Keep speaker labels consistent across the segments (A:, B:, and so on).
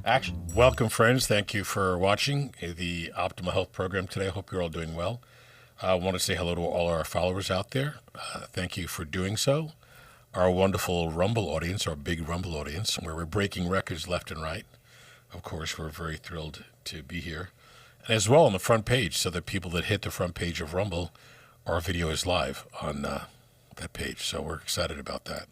A: Action.
B: Welcome, friends. Thank you for watching the Optimal Health program today. I hope you're all doing well. I want to say hello to all our followers out there. Thank you for doing so. Our wonderful Rumble audience, our big Rumble audience, where we're breaking records left and right. Of course, we're very thrilled to be here. And as well on the front page, so that people that hit the front page of Rumble, our video is live on that page. So we're excited about that.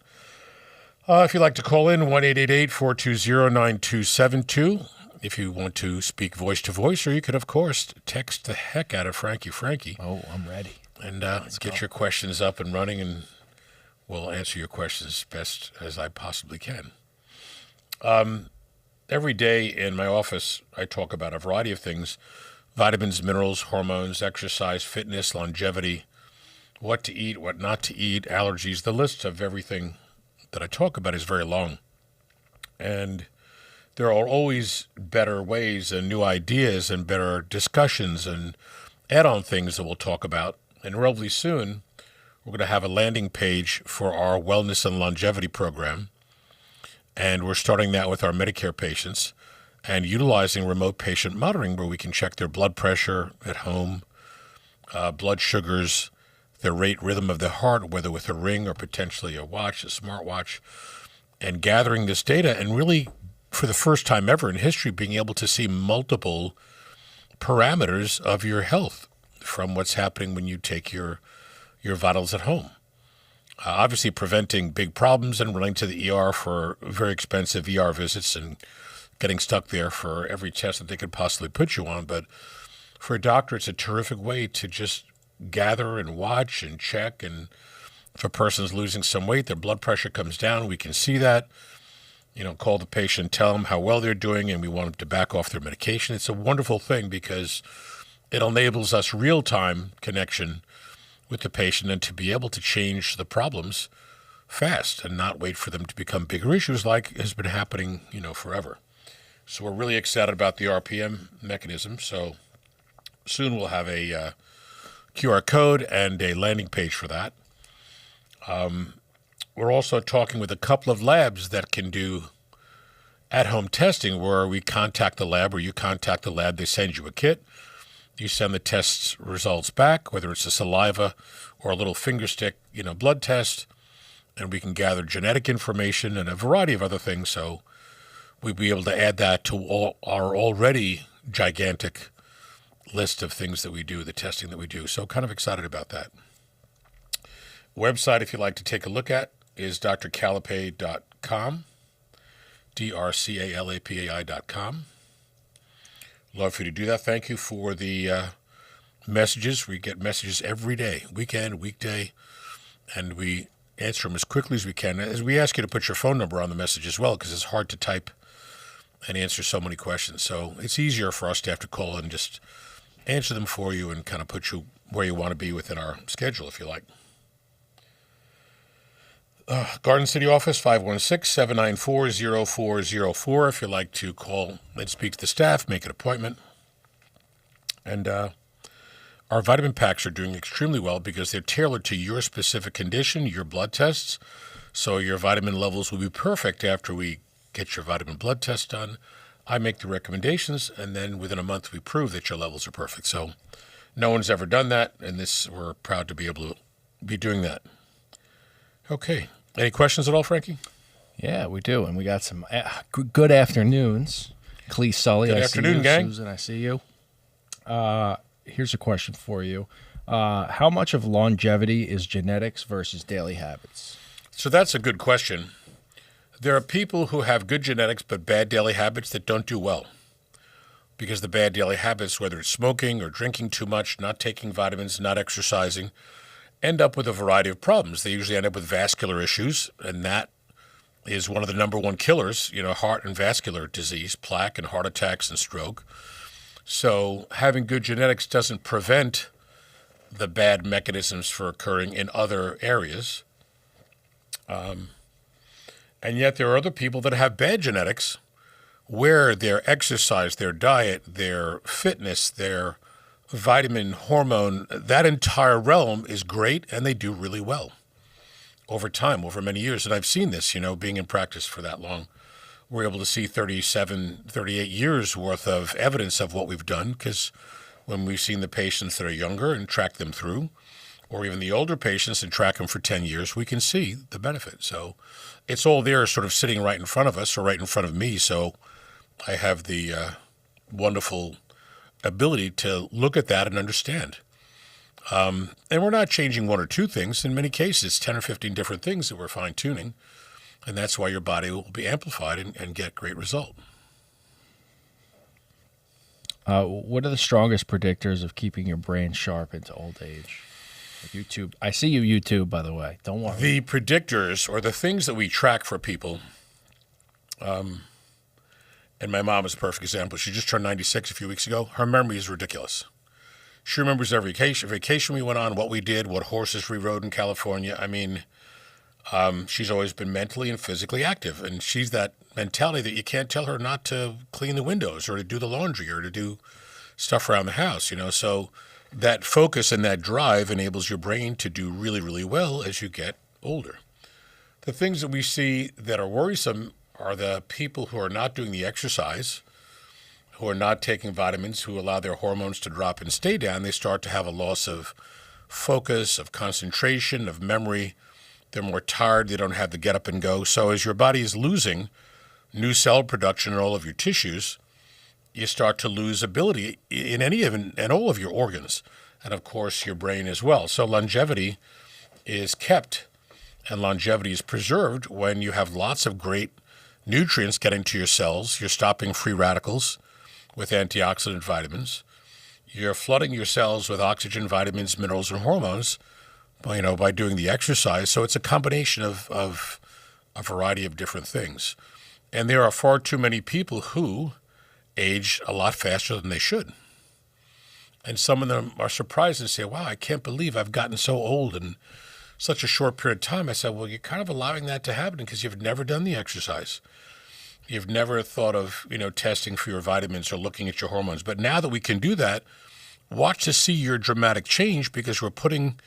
B: If you'd like to call in, 1-888-420-9272 if you want to speak voice to voice, or you could, of course, text the heck out of Frankie.
A: Oh, I'm ready.
B: And get your questions up and running, and we'll answer your questions as best as I possibly can. Every day in my office, I talk about a variety of things: vitamins, minerals, hormones, exercise, fitness, longevity, what to eat, what not to eat, allergies. The list of everything that I talk about is very long. And there are always better ways and new ideas and better discussions and add-on things that we'll talk about. And relatively soon, we're going to have a landing page for our wellness and longevity program. And we're starting that with our Medicare patients and utilizing remote patient monitoring, where we can check their blood pressure at home, blood sugars, the rate rhythm of the heart, whether with a ring or potentially a watch, a smartwatch, and gathering this data and really, for the first time ever in history, being able to see multiple parameters of your health from what's happening when you take your vitals at home. Obviously preventing big problems and running to the ER for very expensive ER visits and getting stuck there for every test that they could possibly put you on. But for a doctor, it's a terrific way to just gather and watch and check. And if a person's losing some weight, their blood pressure comes down, we can see that. Call the patient, tell them how well they're doing, and we want them to back off their medication. It's a wonderful thing because it enables us real-time connection with the patient and to be able to change the problems fast and not wait for them to become bigger issues like has been happening, forever. So we're really excited about the RPM mechanism. So soon we'll have a QR code and a landing page for that. We're also talking with a couple of labs that can do at-home testing, where we contact the lab, or you contact the lab, they send you a kit. You send the test results back, whether it's a saliva or a little finger stick, blood test, and we can gather genetic information and a variety of other things. So we'll be able to add that to all our already gigantic list of things that we do, the testing that we do. So kind of excited about that. Website, if you'd like to take a look at, is drcalapai.com, drcalapai.com. Love for you to do that. Thank you for the messages. We get messages every day, weekend, weekday, and we answer them as quickly as we can. As we ask you to put your phone number on the message as well, because it's hard to type and answer so many questions. So it's easier for us to have to call and just answer them for you and kind of put you where you want to be within our schedule, if you like. Garden City office, 516-794-0404 if you'd like to call and speak to the staff, make an appointment. And our vitamin packs are doing extremely well because they're tailored to your specific condition, your blood tests. So your vitamin levels will be perfect after we get your vitamin blood test done. I make the recommendations, and then within a month we prove that your levels are perfect. So no one's ever done that, and we're proud to be able to be doing that. Okay. Any questions at all, Frankie?
A: Yeah, we do. And we got some good afternoons. Clee Sully,
B: Good
A: I
B: afternoon,
A: see you.
B: gang.
A: Susan, I see you. Here's a question for you. How much of longevity is genetics versus daily habits?
B: So that's a good question. There are people who have good genetics but bad daily habits that don't do well, because the bad daily habits, whether it's smoking or drinking too much, not taking vitamins, not exercising, end up with a variety of problems. They usually end up with vascular issues, and that is one of the number one killers, heart and vascular disease, plaque and heart attacks and stroke. So having good genetics doesn't prevent the bad mechanisms for occurring in other areas. And yet there are other people that have bad genetics where their exercise, their diet, their fitness, their vitamin, hormone, that entire realm is great, and they do really well over time, over many years. And I've seen this, being in practice for that long, we're able to see 37, 38 years worth of evidence of what we've done, because when we've seen the patients that are younger and track them through, or even the older patients and track them for 10 years, we can see the benefit. So it's all there sort of sitting right in front of us or right in front of me. So I have the wonderful ability to look at that and understand. And we're not changing one or two things. In many cases, 10 or 15 different things that we're fine-tuning. And that's why your body will be amplified and get great result.
A: What are the strongest predictors of keeping your brain sharp into old age? Like YouTube. I see you YouTube, by the way. Don't worry.
B: The predictors, or the things that we track for people, and my mom is a perfect example. She just turned 96 a few weeks ago. Her memory is ridiculous. She remembers every vacation we went on, what we did, what horses we rode in California. I mean, she's always been mentally and physically active, and she's that mentality that you can't tell her not to clean the windows or to do the laundry or to do stuff around the house, you know. So that focus and that drive enables your brain to do really, really well as you get older. The things that we see that are worrisome are the people who are not doing the exercise, who are not taking vitamins, who allow their hormones to drop and stay down. They start to have a loss of focus, of concentration, of memory. They're more tired. They don't have the get up and go. So as your body is losing new cell production in all of your tissues, you start to lose ability in all of your organs, and of course your brain as well. So longevity is kept and longevity is preserved when you have lots of great nutrients getting to your cells. You're stopping free radicals with antioxidant vitamins. You're flooding your cells with oxygen, vitamins, minerals, and hormones, by doing the exercise. So it's a combination of a variety of different things. And there are far too many people who age a lot faster than they should. And some of them are surprised and say, wow, I can't believe I've gotten so old in such a short period of time. I said, well, you're kind of allowing that to happen because you've never done the exercise. You've never thought of, testing for your vitamins or looking at your hormones. But now that we can do that, watch to see your dramatic change, because we're putting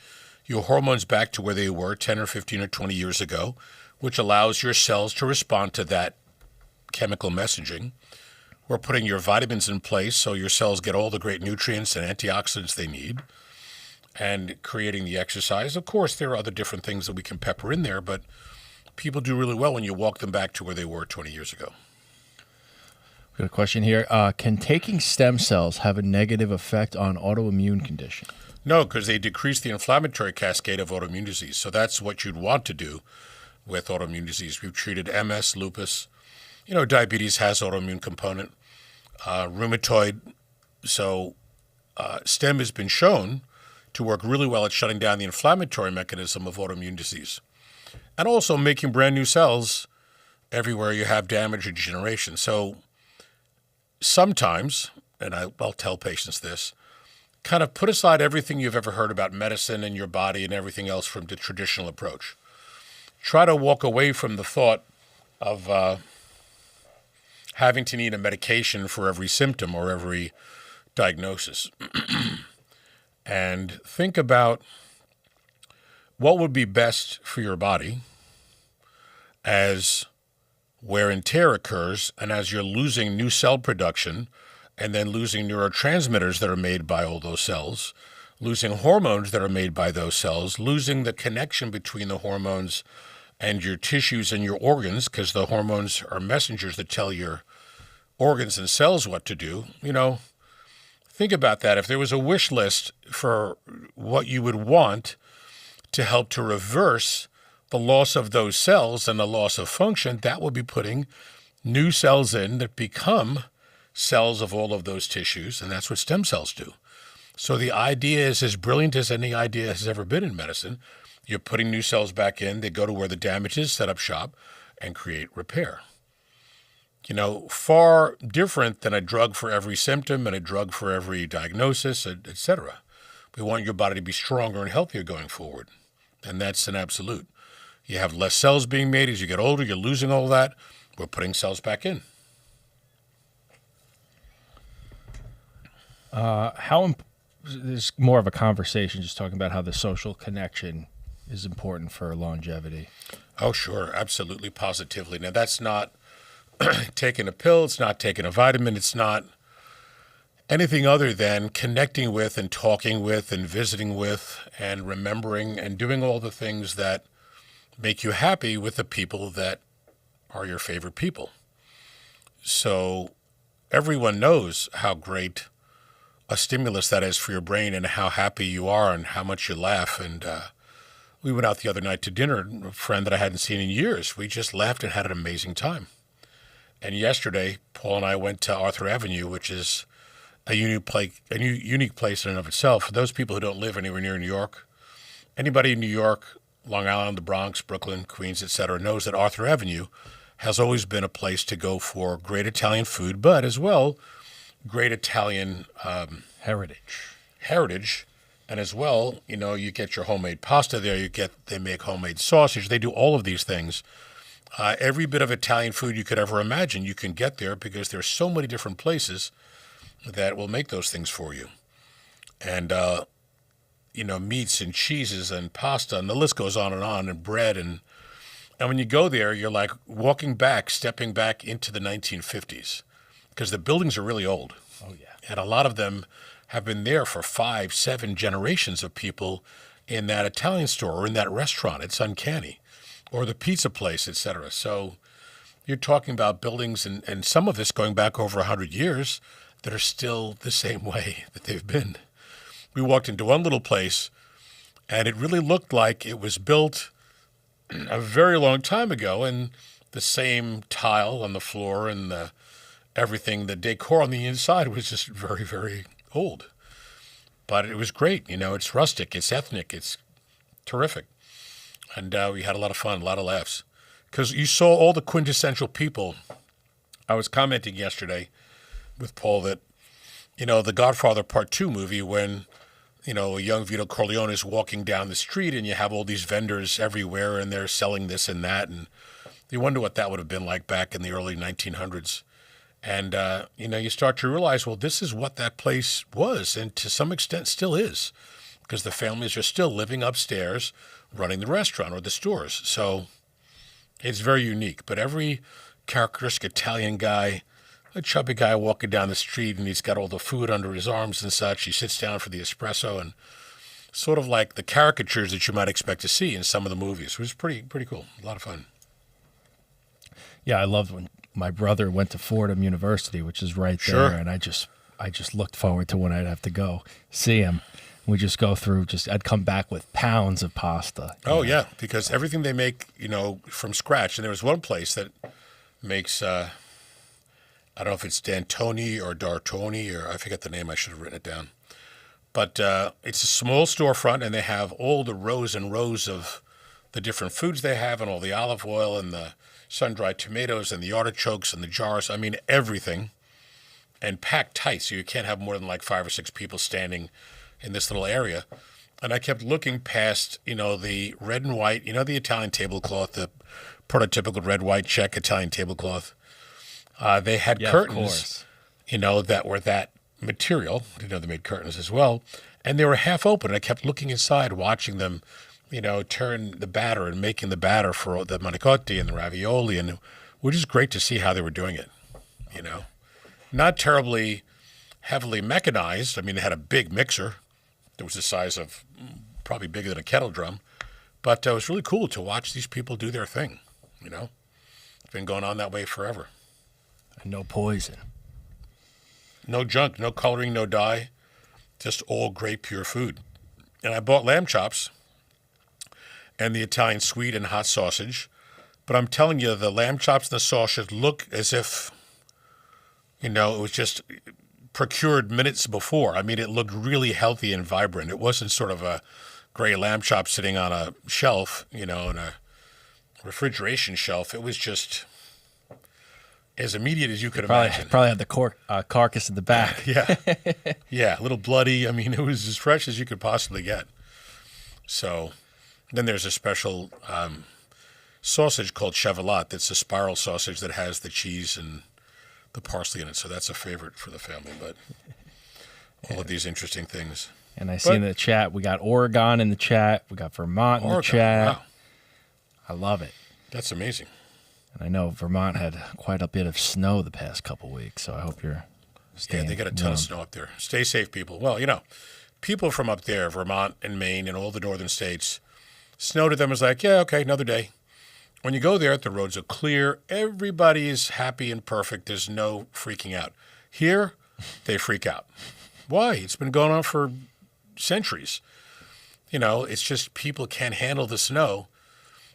B: your hormones back to where they were 10 or 15 or 20 years ago, which allows your cells to respond to that chemical messaging. We're putting your vitamins in place so your cells get all the great nutrients and antioxidants they need, and creating the exercise. Of course, there are other different things that we can pepper in there, but people do really well when you walk them back to where they were 20 years ago.
A: Got a question here. Can taking stem cells have a negative effect on autoimmune condition?
B: No, because they decrease the inflammatory cascade of autoimmune disease. So that's what you'd want to do with autoimmune disease. We've treated MS, lupus. Diabetes has autoimmune component, rheumatoid. So STEM has been shown to work really well at shutting down the inflammatory mechanism of autoimmune disease, and also making brand new cells everywhere you have damage or degeneration. So sometimes, and I'll tell patients this, kind of put aside everything you've ever heard about medicine and your body and everything else from the traditional approach. Try to walk away from the thought of having to need a medication for every symptom or every diagnosis. And think about what would be best for your body as wear and tear occurs, and as you're losing new cell production and then losing neurotransmitters that are made by all those cells, losing hormones that are made by those cells, losing the connection between the hormones and your tissues and your organs, because the hormones are messengers that tell your organs and cells what to do. Think about that. If there was a wish list for what you would want to help to reverse the loss of those cells and the loss of function, that would be putting new cells in that become cells of all of those tissues, and that's what stem cells do. So the idea is as brilliant as any idea has ever been in medicine. You're putting new cells back in, they go to where the damage is, set up shop, and create repair. Far different than a drug for every symptom and a drug for every diagnosis, etc. We want your body to be stronger and healthier going forward, and that's an absolute. You have less cells being made as you get older, you're losing all that. We're putting cells back in.
A: There's more of a conversation just talking about how the social connection is important for longevity.
B: Oh, sure. Absolutely. Positively. Now, that's not taking a pill. It's not taking a vitamin. It's not anything other than connecting with and talking with and visiting with and remembering and doing all the things that make you happy with the people that are your favorite people. So everyone knows how great a stimulus that is for your brain and how happy you are and how much you laugh. And we went out the other night to dinner, a friend that I hadn't seen in years. We just laughed and had an amazing time. And yesterday, Paul and I went to Arthur Avenue, which is a unique place in and of itself. For those people who don't live anywhere near New York, anybody in New York, Long Island, the Bronx, Brooklyn, Queens, etc., knows that Arthur Avenue has always been a place to go for great Italian food, but as well, great Italian heritage. And as well, you get your homemade pasta there. They make homemade sausage. They do all of these things. Every bit of Italian food you could ever imagine, you can get there because there's so many different places that will make those things for you. And, meats and cheeses and pasta, and the list goes on, and bread. And when you go there, you're like stepping back into the 1950s because the buildings are really old.
A: Oh, yeah.
B: And a lot of them have been there for 5, 7 generations of people in that Italian store or in that restaurant. It's uncanny. Or the pizza place, etc. So you're talking about buildings and some of this going back over 100 years that are still the same way that they've been. We walked into one little place, and it really looked like it was built a very long time ago, and the same tile on the floor and everything, the decor on the inside was just very, very old. But it was great. It's rustic, it's ethnic, it's terrific. And we had a lot of fun, a lot of laughs. Because you saw all the quintessential people. I was commenting yesterday with Paul that, the Godfather Part 2 movie, when, a young Vito Corleone is walking down the street and you have all these vendors everywhere and they're selling this and that. And you wonder what that would have been like back in the early 1900s. And, you start to realize, well, this is what that place was and to some extent still is. Because the families are still living upstairs running the restaurant or the stores. So it's very unique. But every characteristic Italian guy, a chubby guy walking down the street, and he's got all the food under his arms and such. He sits down for the espresso, and sort of like the caricatures that you might expect to see in some of the movies. It was pretty cool. A lot of fun.
A: Yeah, I loved when my brother went to Fordham University, which is right
B: Sure.
A: there, and I just looked forward to when I'd have to go see him. We just go through, I'd come back with pounds of pasta.
B: Oh, yeah, because everything they make, from scratch. And there was one place that makes, I don't know if it's Dantoni or Dartoni, or I forget the name. I should have written it down. But it's a small storefront, and they have all the rows and rows of the different foods they have and all the olive oil and the sun-dried tomatoes and the artichokes and the jars. I mean, everything. And packed tight, so you can't have more than like 5 or 6 people standing in this little area. And I kept looking past, the red and white, the Italian tablecloth, the prototypical red, white, check Italian tablecloth. They had curtains, that were that material. I didn't know they made curtains as well. And they were half open. I kept looking inside, watching them, turn the batter and making the batter for the manicotti and the ravioli. And it was just great to see how they were doing it, Not terribly heavily mechanized. I mean, they had a big mixer. It was the size of probably bigger than a kettle drum. But it was really cool to watch these people do their thing, It's been going on that way forever.
A: And no poison.
B: No junk, no coloring, no dye. Just all great, pure food. And I bought lamb chops and the Italian sweet and hot sausage. But I'm telling you, the lamb chops and the sausage look as if, it was just procured minutes before. I mean, it looked really healthy and vibrant. It wasn't sort of a gray lamb chop sitting on a shelf, in a refrigeration shelf. It was just as immediate as you could imagine.
A: Probably had the carcass in the back.
B: Yeah. Yeah, a little bloody. I mean, it was as fresh as you could possibly get. So then there's a special sausage called chevalat. That's a spiral sausage that has the cheese and the parsley in it. So that's a favorite for the family. But all of these interesting things.
A: And I see in the chat, we got Oregon in the chat. We got Vermont in the chat.
B: Wow.
A: I love it.
B: That's amazing.
A: And I know Vermont had quite a bit of snow the past couple weeks, so I hope you're staying
B: Yeah, they got a ton of snow up there. Stay safe, people. Well, people from up there, Vermont and Maine and all the northern states, snow to them is like, yeah, okay, another day. When you go there, the roads are clear. Everybody is happy and perfect. There's no freaking out. Here, they freak out. Why? It's been going on for centuries. It's just people can't handle the snow.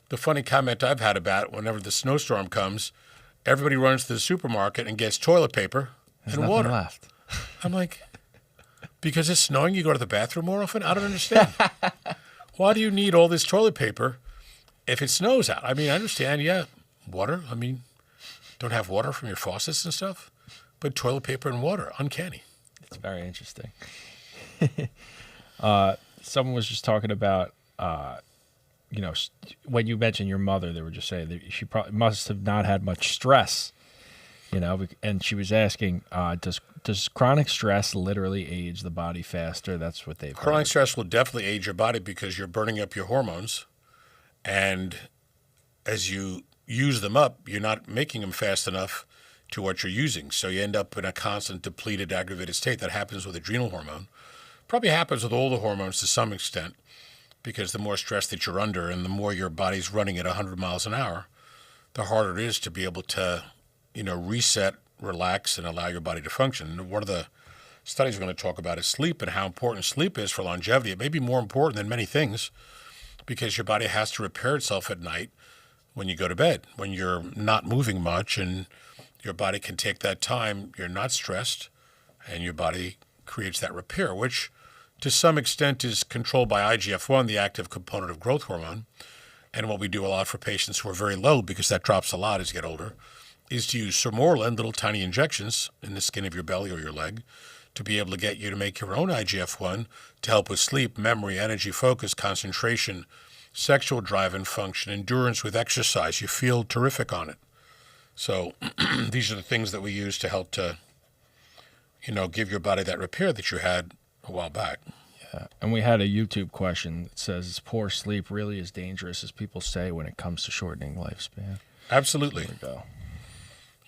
B: The funny comment I've had about it, whenever the snowstorm comes, everybody runs to the supermarket and gets toilet paper
A: There's
B: and
A: nothing
B: water.
A: left.
B: I'm like, because it's snowing, you go to the bathroom more often? I don't understand. Why do you need all this toilet paper if it snows out? I mean, I understand, yeah, water. I mean, don't have water from your faucets and stuff, but toilet paper and water, uncanny.
A: It's very interesting. Someone was just talking about, when you mentioned your mother, they were just saying that she probably must have not had much stress, and she was asking, does chronic stress literally age the body faster? That's what they've
B: Chronic
A: heard.
B: stress will definitely age your body because you're burning up your hormones. And as you use them up, you're not making them fast enough to what you're using. So you end up in a constant depleted, aggravated state. That happens with adrenal hormone. Probably happens with all the hormones to some extent, because the more stress that you're under and the more your body's running at 100 miles an hour, the harder it is to be able to, reset, relax, and allow your body to function. And one of the studies we're going to talk about is sleep and how important sleep is for longevity. It may be more important than many things because your body has to repair itself at night when you go to bed, when you're not moving much, and your body can take that time. You're not stressed, and your body creates that repair, which to some extent is controlled by IGF-1, the active component of growth hormone. And what we do a lot for patients who are very low, because that drops a lot as you get older, is to use Sermorelin, little tiny injections in the skin of your belly or your leg, to be able to get you to make your own IGF-1 to help with sleep, memory, energy, focus, concentration, sexual drive and function, endurance with exercise. You feel terrific on it. So these are the things that we use to help to, give your body that repair that you had a while back.
A: Yeah. And we had a YouTube question that says, is poor sleep really as dangerous as people say when it comes to shortening lifespan?
B: Absolutely.
A: There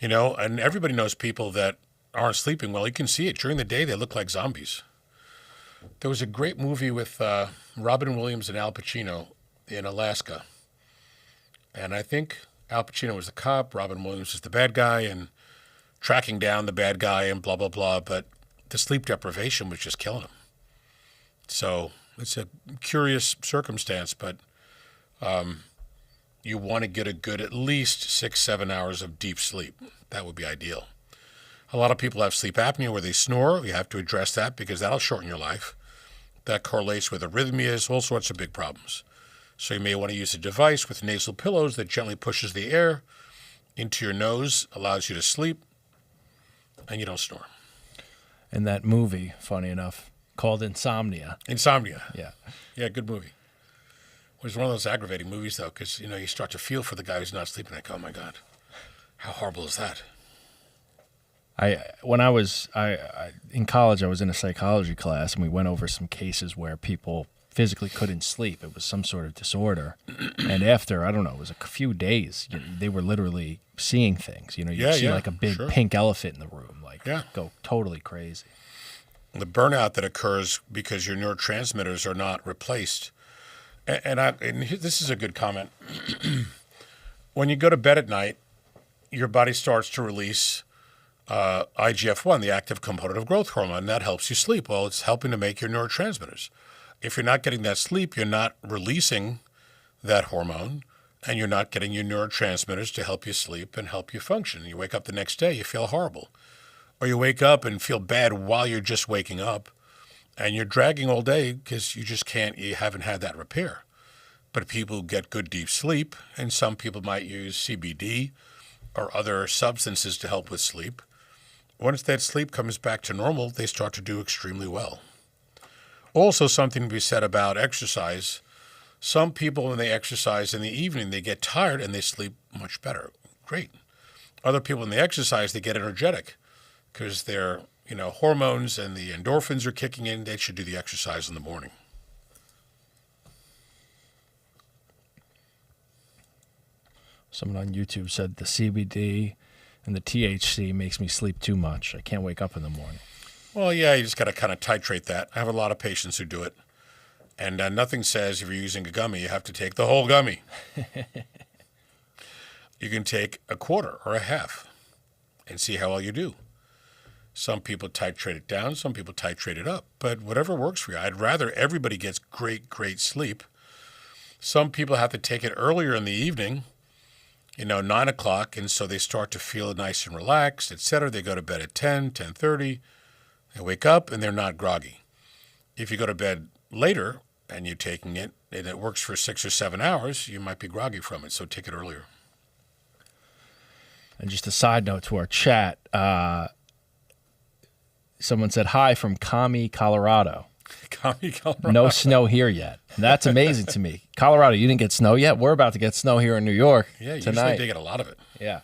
A: we go.
B: And everybody knows people that aren't sleeping well. You can see it. During the day, they look like zombies. There was a great movie with Robin Williams and Al Pacino in Alaska. And I think Al Pacino was the cop, Robin Williams is the bad guy, and tracking down the bad guy and blah, blah, blah. But the sleep deprivation was just killing him. So it's a curious circumstance, but you want to get a good at least 6-7 hours of deep sleep. That would be ideal. A lot of people have sleep apnea where they snore. You have to address that because that'll shorten your life. That correlates with arrhythmias, all sorts of big problems. So you may want to use a device with nasal pillows that gently pushes the air into your nose, allows you to sleep, and you don't snore.
A: And that movie, funny enough, called Insomnia.
B: Insomnia.
A: Yeah.
B: Yeah, good movie. It was one of those aggravating movies, though, because, you start to feel for the guy who's not sleeping. Like, oh, my God, how horrible is that?
A: When I was in college, I was in a psychology class, and we went over some cases where people physically couldn't sleep. It was some sort of disorder. And after, I don't know, it was a few days, they were literally seeing things. You'd see like a big pink elephant in the room, go totally crazy.
B: The burnout that occurs because your neurotransmitters are not replaced. And this is a good comment. When you go to bed at night, your body starts to release IGF-1, the active component of growth hormone. That helps you sleep. Well, it's helping to make your neurotransmitters. If you're not getting that sleep, you're not releasing that hormone, and you're not getting your neurotransmitters to help you sleep and help you function. You wake up the next day, you feel horrible. Or you wake up and feel bad while you're just waking up, and you're dragging all day because you haven't had that repair. But people get good deep sleep, and some people might use CBD or other substances to help with sleep. Once that sleep comes back to normal, they start to do extremely well. Also, something to be said about exercise. Some people, when they exercise in the evening, they get tired and they sleep much better. Great. Other people, when they exercise, they get energetic because their hormones and the endorphins are kicking in. They should do the exercise in the morning.
A: Someone on YouTube said the CBD and the THC makes me sleep too much. I can't wake up in the morning.
B: Well, yeah, you just got to kind of titrate that. I have a lot of patients who do it. And nothing says if you're using a gummy, you have to take the whole gummy. You can take a quarter or a half and see how well you do. Some people titrate it down, some people titrate it up, but whatever works for you. I'd rather everybody gets great, great sleep. Some people have to take it earlier in the evening, 9 o'clock, and so they start to feel nice and relaxed, etc. They go to bed at 10, 10:30. They wake up and they're not groggy. If you go to bed later and you're taking it and it works for 6 or 7 hours, you might be groggy from it, so take it earlier.
A: And just a side note to our chat, someone said, hi from Kami, Colorado.
B: Kami, Colorado.
A: No snow here yet. And that's amazing to me. Colorado, you didn't get snow yet? We're about to get snow here in New York
B: Yeah,
A: tonight.
B: usually they get a lot of it.
A: Yeah,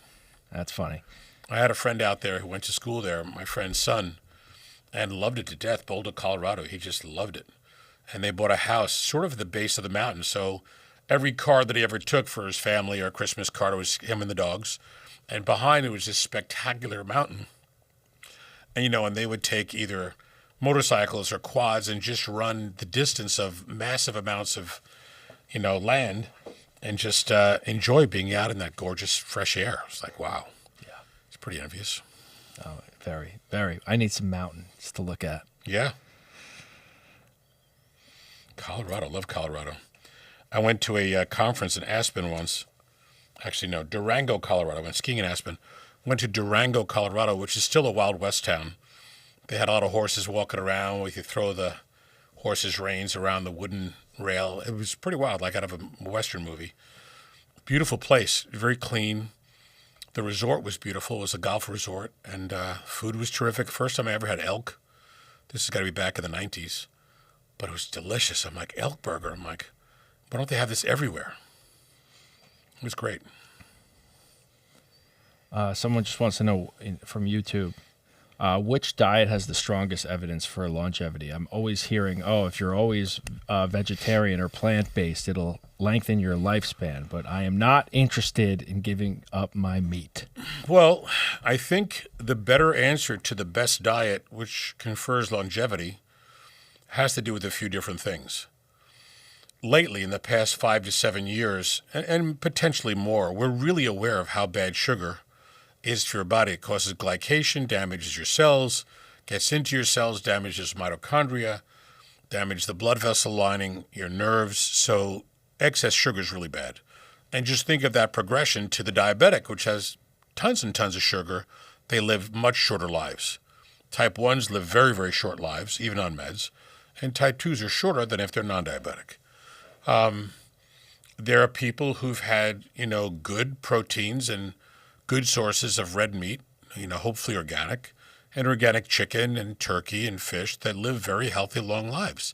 A: that's funny.
B: I had a friend out there who went to school there, my friend's son, and loved it to death. Boulder, Colorado. He just loved it. And they bought a house sort of at the base of the mountain. So every card that he ever took for his family or a Christmas card was him and the dogs. And behind it was this spectacular mountain. And, and they would take either motorcycles or quads and just run the distance of massive amounts of, land and just enjoy being out in that gorgeous fresh air. It's like, wow.
A: Yeah.
B: It's pretty envious.
A: Oh, very, very. I need some mountains to look at.
B: Yeah. Colorado. Love Colorado. I went to a conference in Aspen once. Actually, no, Durango, Colorado. I went skiing in Aspen. Went to Durango, Colorado, which is still a Wild West town. They had a lot of horses walking around. We could throw the horses' reins around the wooden rail. It was pretty wild, like out of a Western movie. Beautiful place, very clean. The resort was beautiful. It was a golf resort, and food was terrific. First time I ever had elk. This has got to be back in the 90s. But it was delicious. I'm like, elk burger. I'm like, why don't they have this everywhere? It was great.
A: Someone just wants to know from YouTube, which diet has the strongest evidence for longevity? I'm always hearing, if you're always vegetarian or plant-based, it'll lengthen your lifespan. But I am not interested in giving up my meat.
B: Well, I think the better answer to the best diet, which confers longevity, has to do with a few different things. Lately, in the past 5 to 7 years, and potentially more, we're really aware of how bad sugar is for your body. It causes glycation, damages your cells, gets into your cells, damages mitochondria, damages the blood vessel lining, your nerves. So excess sugar is really bad. And just think of that progression to the diabetic, which has tons and tons of sugar. They live much shorter lives. Type 1s live very, very short lives, even on meds. And type 2s are shorter than if they're non-diabetic. There are people who've had, good proteins and good sources of red meat, hopefully organic, and organic chicken and turkey and fish that live very healthy, long lives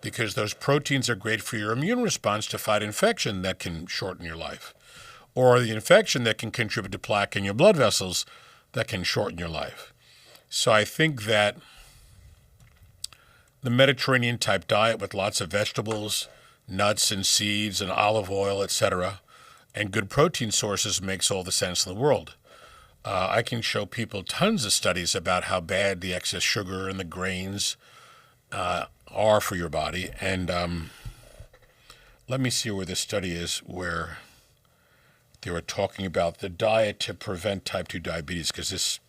B: because those proteins are great for your immune response to fight infection that can shorten your life, or the infection that can contribute to plaque in your blood vessels that can shorten your life. So I think that the Mediterranean type diet with lots of vegetables, nuts and seeds and olive oil, etc., and good protein sources makes all the sense in the world. I can show people tons of studies about how bad the excess sugar and the grains are for your body. And let me see where this study is where they were talking about the diet to prevent type 2 diabetes, because this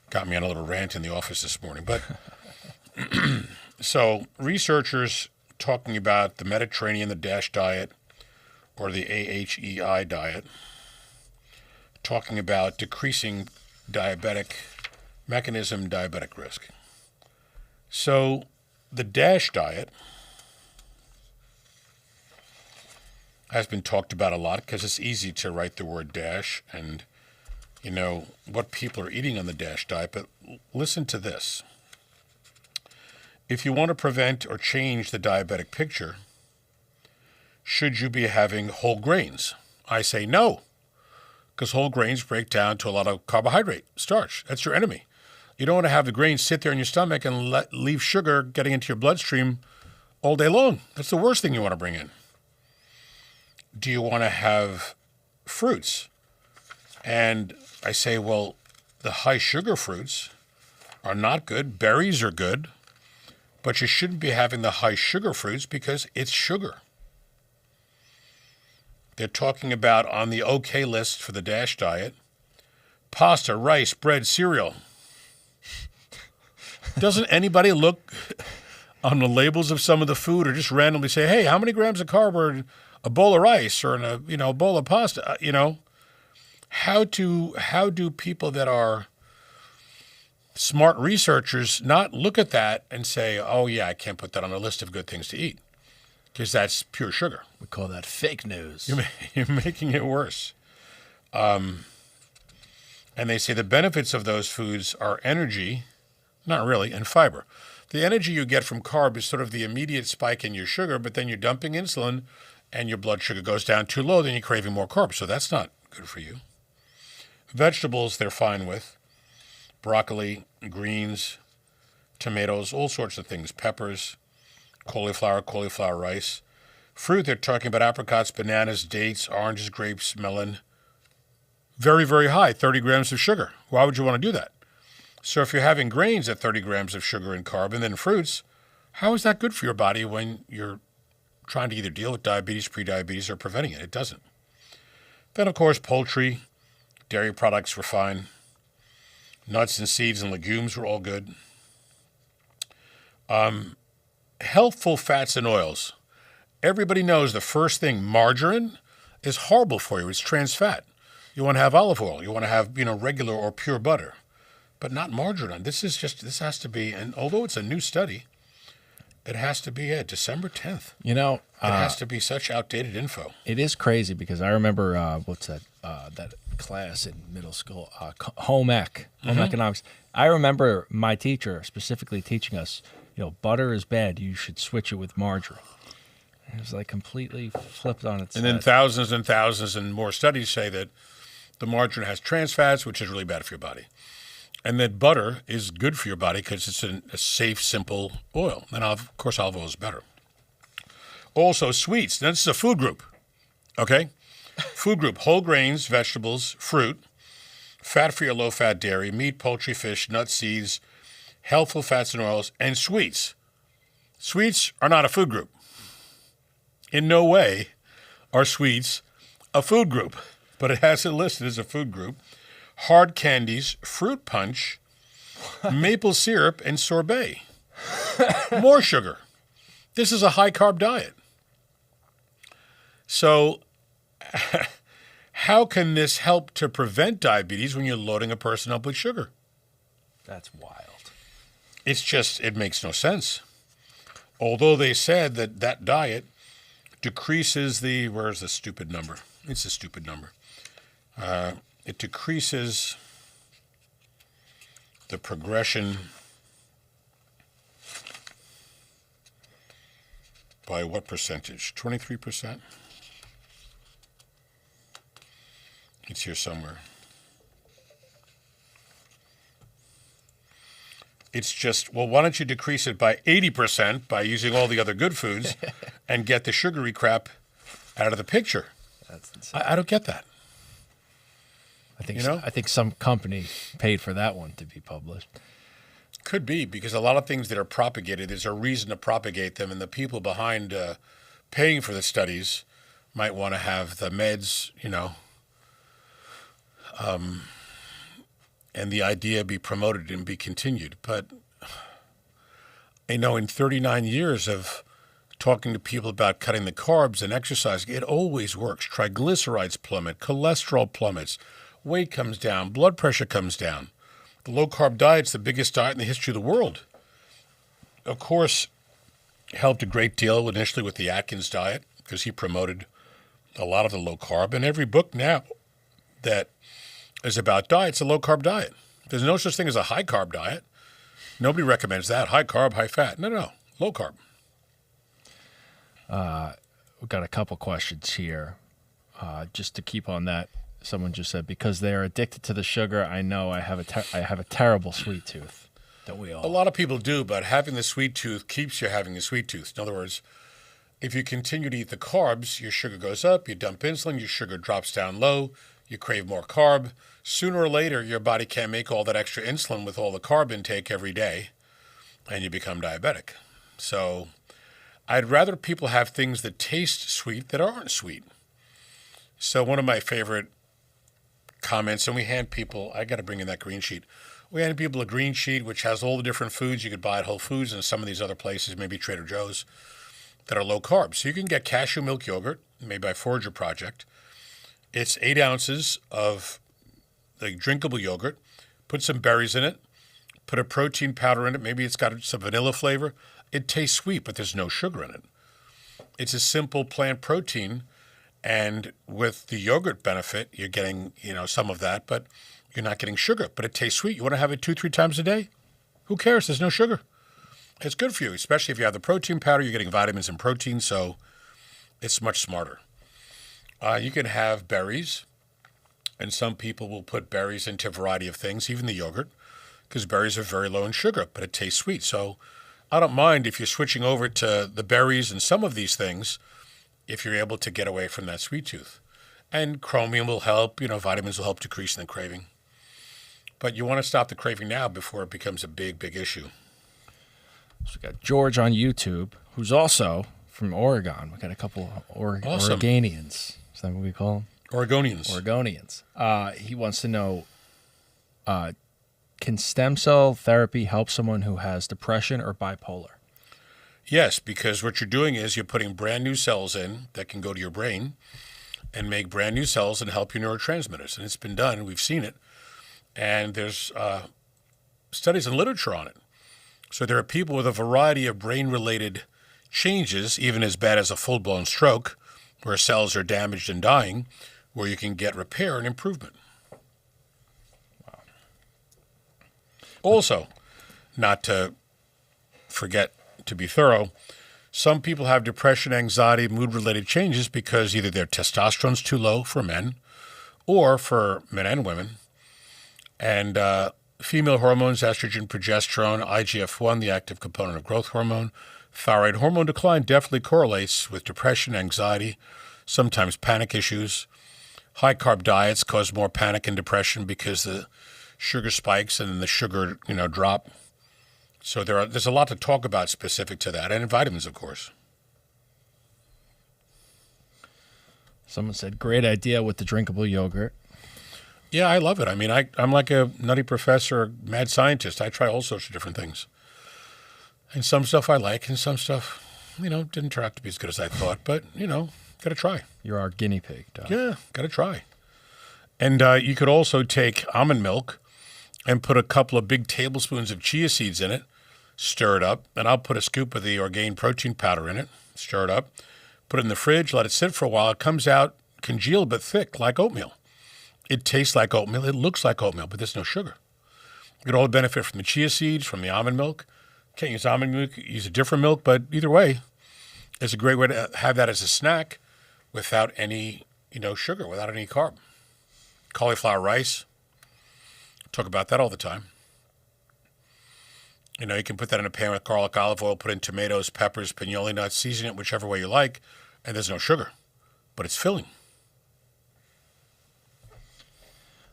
B: got me on a little rant in the office this morning. But so researchers talking about the Mediterranean, the DASH diet, or the AHEI diet, talking about decreasing diabetic risk. So the DASH diet has been talked about a lot because it's easy to write the word DASH and, what people are eating on the DASH diet. But listen to this. If you want to prevent or change the diabetic picture, should you be having whole grains? I say no, because whole grains break down to a lot of carbohydrate, starch. That's your enemy. You don't want to have the grains sit there in your stomach and leave sugar getting into your bloodstream all day long. That's the worst thing you want to bring in. Do you want to have fruits. And I say, well, the high sugar fruits are not good. Berries are good. But you shouldn't be having the high sugar fruits because it's sugar. They're talking about on the OK list for the DASH diet, pasta, rice, bread, cereal. Doesn't anybody look on the labels of some of the food or just randomly say, hey, how many grams of carb are in a bowl of rice or in a bowl of pasta? How do people that are smart researchers not look at that and say, oh, yeah, I can't put that on a list of good things to eat because that's pure sugar.
A: We call that fake news.
B: You're making it worse. And they say the benefits of those foods are energy, not really, and fiber. The energy you get from carb is sort of the immediate spike in your sugar, but then you're dumping insulin and your blood sugar goes down too low, then you're craving more carbs. So that's not good for you. Vegetables, they're fine with. Broccoli, greens, tomatoes, all sorts of things, peppers, cauliflower rice. Fruit, they're talking about apricots, bananas, dates, oranges, grapes, melon. Very, very high, 30 grams of sugar. Why would you want to do that? So if you're having grains at 30 grams of sugar and carb and then fruits, how is that good for your body when you're trying to either deal with diabetes, prediabetes, or preventing it? It doesn't. Then, of course, poultry, dairy products were fine. Nuts and seeds and legumes were all good. Healthful fats and oils. Everybody knows the first thing, margarine, is horrible for you. It's trans fat. You want to have olive oil. You want to have, regular or pure butter, but not margarine. This has to be, and although it's a new study, it has to be December 10th.
A: It
B: has to be such outdated info.
A: It is crazy because I remember, that class in middle school, home economics. I remember my teacher specifically teaching us, butter is bad. You should switch it with margarine. It was like completely flipped on its
B: head.
A: And
B: then thousands and thousands and more studies say that the margarine has trans fats, which is really bad for your body. And that butter is good for your body because it's a safe, simple oil. And of course, olive oil is better. Also, sweets. Now, this is a food group, okay? Food group, whole grains, vegetables, fruit, fat-free or low-fat dairy, meat, poultry, fish, nuts, seeds, healthful fats and oils, and sweets. Sweets are not a food group. In no way are sweets a food group, but it has it listed as a food group. Hard candies, fruit punch, maple syrup, and sorbet. More sugar. This is a high-carb diet. So how can this help to prevent diabetes when you're loading a person up with sugar?
A: That's wild.
B: It makes no sense. Although they said that diet decreases where's the stupid number? It's a stupid number. It decreases the progression by what percentage? 23%? It's here somewhere. It's just, well, why don't you decrease it by 80% by using all the other good foods and get the sugary crap out of the picture?
A: That's insane.
B: I don't get that.
A: I think some company paid for that one to be published.
B: Could be, because a lot of things that are propagated, there's a reason to propagate them, and the people behind paying for the studies might want to have the meds, and the idea be promoted and be continued. But in 39 years of talking to people about cutting the carbs and exercise, it always works. Triglycerides plummet, cholesterol plummets, weight comes down, blood pressure comes down. The low-carb diet's the biggest diet in the history of the world. Of course, helped a great deal initially with the Atkins diet because he promoted a lot of the low-carb. And every book now that is about diet's a low-carb diet. There's no such thing as a high-carb diet. Nobody recommends that. High carb, high fat. No. Low carb.
A: We've got a couple questions here. Just to keep on that, someone just said, because they're addicted to the sugar, I know I have a terrible sweet tooth. Don't we all?
B: A lot of people do, but having the sweet tooth keeps you having a sweet tooth. In other words, if you continue to eat the carbs, your sugar goes up, you dump insulin, your sugar drops down low, you crave more carb. Sooner or later, your body can't make all that extra insulin with all the carb intake every day, and you become diabetic. So I'd rather people have things that taste sweet that aren't sweet. So one of my favorite comments, and we hand people, I got to bring in that green sheet. We hand people a green sheet which has all the different foods you could buy at Whole Foods and some of these other places, maybe Trader Joe's, that are low carb. So you can get cashew milk yogurt made by Forager Project. It's 8 ounces of the drinkable yogurt. Put some berries in it. Put a protein powder in it. Maybe it's got some vanilla flavor. It tastes sweet, but there's no sugar in it. It's a simple plant protein, and with the yogurt benefit, you're getting, some of that, but you're not getting sugar. But it tastes sweet. You want to have it 2-3 times a day? Who cares? There's no sugar. It's good for you, especially if you have the protein powder. You're getting vitamins and protein, so it's much smarter. You can have berries, and some people will put berries into a variety of things, even the yogurt, because berries are very low in sugar, but it tastes sweet. So I don't mind if you're switching over to the berries and some of these things if you're able to get away from that sweet tooth. And chromium will help, vitamins will help decrease in the craving. But you want to stop the craving now before it becomes a big, big issue.
A: So we got George on YouTube, who's also from Oregon. We got a couple
B: Awesome.
A: Oregonians. Is that what we call them?
B: Oregonians.
A: He wants to know, can stem cell therapy help someone who has depression or bipolar?
B: Yes, because what you're doing is you're putting brand new cells in that can go to your brain and make brand new cells and help your neurotransmitters. And it's been done. We've seen it. And there's studies and literature on it. So there are people with a variety of brain-related changes, even as bad as a full-blown stroke, where cells are damaged and dying, where you can get repair and improvement.
A: Wow.
B: Also, not to forget to be thorough, some people have depression, anxiety, mood-related changes because either their testosterone's too low for men or for men and women. And female hormones, estrogen, progesterone, IGF-1, the active component of growth hormone, thyroid hormone decline definitely correlates with depression, anxiety, sometimes panic issues. High-carb diets cause more panic and depression because the sugar spikes and then the sugar, drop. So there's a lot to talk about specific to that, and vitamins, of course.
A: Someone said, great idea with the drinkable yogurt.
B: Yeah, I love it. I mean, I'm like a nutty professor, mad scientist. I try all sorts of different things. And some stuff I like, and some stuff, didn't turn out to be as good as I thought. But, got to try.
A: You're our guinea pig, Doc.
B: Yeah, got to try. And you could also take almond milk and put a couple of big tablespoons of chia seeds in it, stir it up, and I'll put a scoop of the Orgain protein powder in it, stir it up, put it in the fridge, let it sit for a while. It comes out congealed but thick, like oatmeal. It tastes like oatmeal. It looks like oatmeal, but there's no sugar. You get all the benefit from the chia seeds, from the almond milk. Can't use almond milk, use a different milk, but either way, it's a great way to have that as a snack without any, sugar, without any carb. Cauliflower rice. Talk about that all the time. You can put that in a pan with garlic, olive oil, put in tomatoes, peppers, pinoli nuts, season it whichever way you like, and there's no sugar, but it's filling.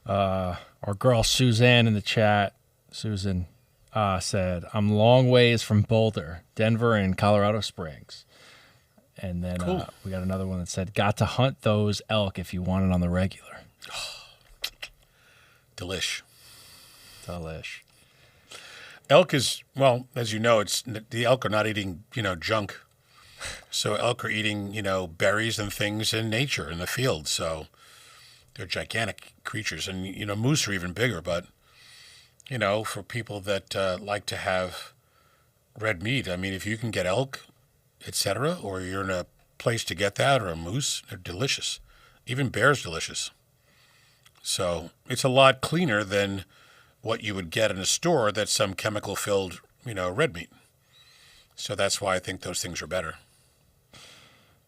A: Our girl Suzanne in the chat, Susan, said, I'm long ways from Boulder, Denver, and Colorado Springs. And then
B: Cool.
A: We got another one that said, got to hunt those elk if you want it on the regular.
B: Delish. Elk is, well, as you know, the elk are not eating, junk. So elk are eating, berries and things in nature, in the field. So they're gigantic creatures. And, moose are even bigger. But, for people that like to have red meat, I mean, if you can get elk, etc., or you're in a place to get that, or a moose, they're delicious. Even bear's delicious. So it's a lot cleaner than what you would get in a store that's some chemical-filled, red meat. So that's why I think those things are better.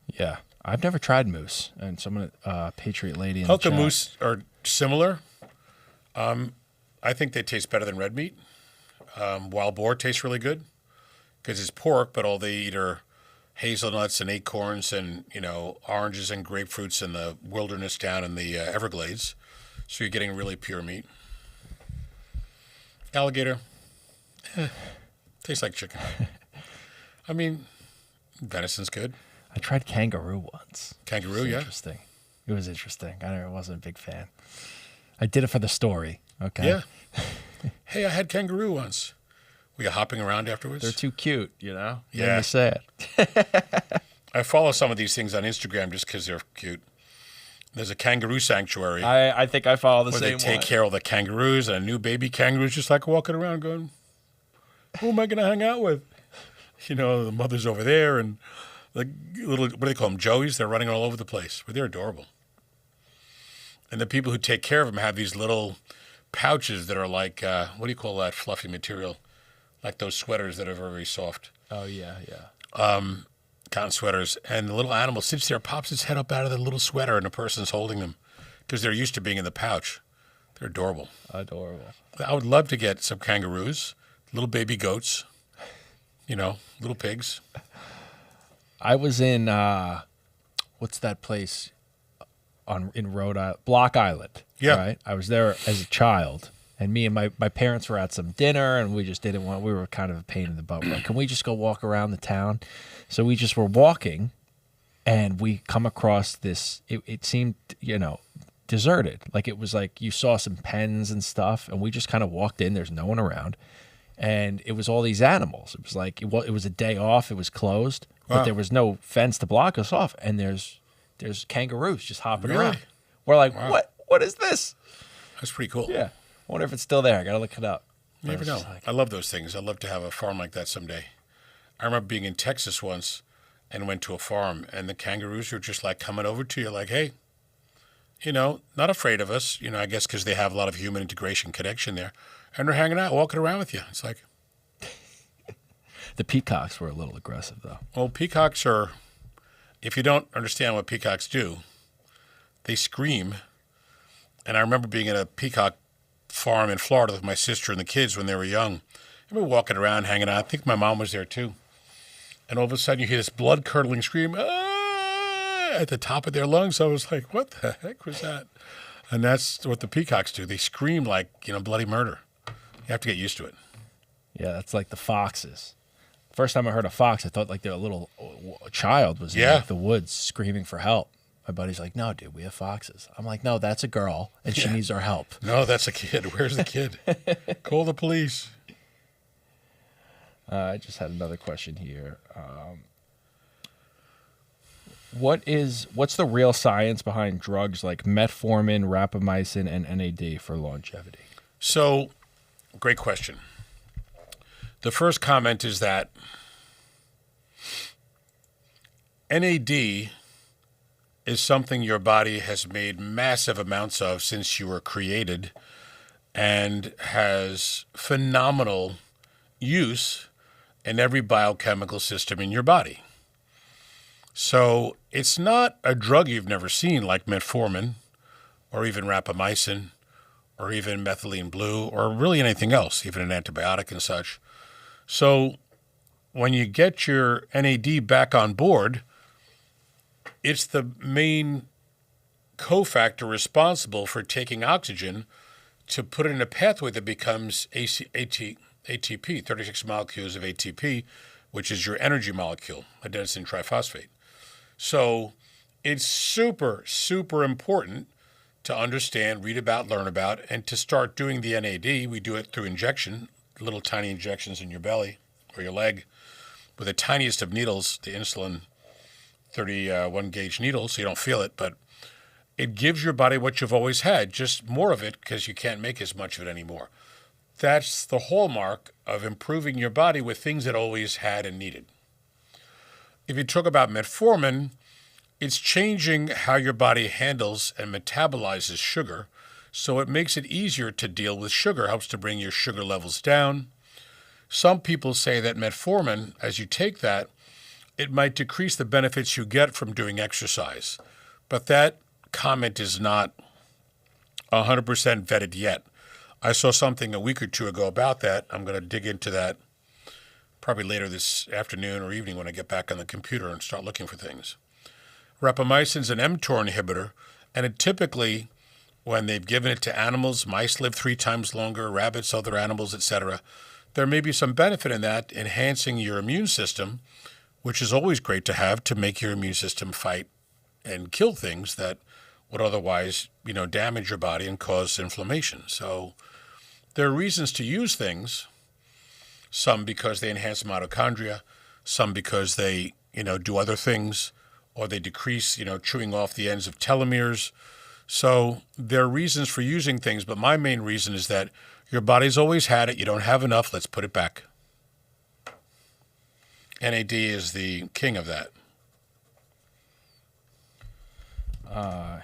A: Yeah. I've never tried moose. And someone, Patriot Lady in
B: Elk
A: the
B: and
A: chat.
B: moose are similar. I think they taste better than red meat. Wild boar tastes really good because it's pork, but all they eat are hazelnuts and acorns and, oranges and grapefruits in the wilderness down in the Everglades. So you're getting really pure meat. Alligator, tastes like chicken. I mean, venison's good.
A: I tried kangaroo once.
B: Kangaroo, yeah.
A: Interesting. It was interesting. I wasn't a big fan. I did it for the story. Okay.
B: Yeah. Hey, I had kangaroo once. Were you hopping around afterwards?
A: They're too cute,
B: Yeah.
A: Made me sad.
B: I follow some of these things on Instagram just because they're cute. There's a kangaroo sanctuary
A: I think I follow the
B: where
A: same
B: they take
A: one.
B: care of the kangaroos, and a new baby kangaroo's just like walking around going, who am I going to hang out with? The mother's over there, and the little, what do they call them, joeys? They're running all over the place, but they're adorable. And the people who take care of them have these little pouches that are like, what do you call that fluffy material? Like those sweaters that are very soft.
A: Oh, yeah.
B: Cotton sweaters. And the little animal sits there, pops its head up out of the little sweater, and the person's holding them because they're used to being in the pouch. They're adorable.
A: Adorable.
B: I would love to get some kangaroos, little baby goats, little pigs.
A: I was in, what's that place in Rhode Island? Block Island.
B: Yeah.
A: Right? I was there as a child, and me and my parents were at some dinner, and we just didn't want, we were kind of a pain in the butt. We're like, can we just go walk around the town? So we just were walking, and we come across this, it seemed, deserted. Like, it was like you saw some pens and stuff, and we just kind of walked in. There's no one around. And it was all these animals. It was like, it was a day off. It was closed,
B: Wow.
A: but there was no fence to block us off. And there's kangaroos just hopping
B: Really?
A: around. We're like,
B: Wow.
A: what is this?
B: That's pretty cool.
A: Yeah. I wonder if it's still there. I got to look it up.
B: You never
A: But
B: know.
A: it's like-
B: I love those things. I'd love to have a farm like that someday. I remember being in Texas once and went to a farm, and the kangaroos were just like coming over to you like, hey, not afraid of us, I guess because they have a lot of human integration connection there. And they're hanging out, walking around with you. It's like,
A: The peacocks were a little aggressive, though.
B: well, peacocks are, if you don't understand what peacocks do, they scream. And I remember being at a peacock farm in Florida with my sister and the kids when they were young. And we were walking around, hanging out. I think my mom was there too. And all of a sudden you hear this blood-curdling scream at the top of their lungs. I was like, what the heck was that? And that's what the peacocks do. They scream like, bloody murder. You have to get used to it.
A: Yeah, that's like the foxes. First time I heard a fox, I thought like a little child was in
B: Yeah.
A: like, the woods screaming for help. My buddy's like, no, dude, we have foxes. I'm like, no, that's a girl, and she needs our help.
B: No, that's a kid. Where's the kid? Call the police.
A: I just had another question here. What's the real science behind drugs like metformin, rapamycin, and NAD for longevity?
B: So, great question. The first comment is that NAD is something your body has made massive amounts of since you were created and has phenomenal use in every biochemical system in your body. So it's not a drug you've never seen like metformin or even rapamycin or even methylene blue or really anything else, even an antibiotic and such. So when you get your NAD back on board, it's the main cofactor responsible for taking oxygen to put it in a pathway that becomes ATP, 36 molecules of ATP, which is your energy molecule, adenosine triphosphate. So it's super, super important to understand, read about, learn about, and to start doing the NAD. We do it through injection, little tiny injections in your belly or your leg with the tiniest of needles, the insulin 31 gauge needle, so you don't feel it, but it gives your body what you've always had, just more of it because you can't make as much of it anymore. That's the hallmark of improving your body with things it always had and needed. If you talk about metformin, it's changing how your body handles and metabolizes sugar, so it makes it easier to deal with sugar, helps to bring your sugar levels down. Some people say that metformin, as you take that, it might decrease the benefits you get from doing exercise. But that comment is not 100% vetted yet. I saw something a week or two ago about that. I'm going to dig into that probably later this afternoon or evening when I get back on the computer and start looking for things. Rapamycin is an mTOR inhibitor, and it typically, when they've given it to animals, mice live 3 times longer, rabbits, other animals, etc. There may be some benefit in that, enhancing your immune system, which is always great to have to make your immune system fight and kill things that would otherwise, damage your body and cause inflammation. So there are reasons to use things, some because they enhance mitochondria, some because they, do other things, or they decrease, chewing off the ends of telomeres. So there are reasons for using things, but my main reason is that your body's always had it. You don't have enough. Let's put it back. NAD is the king of that.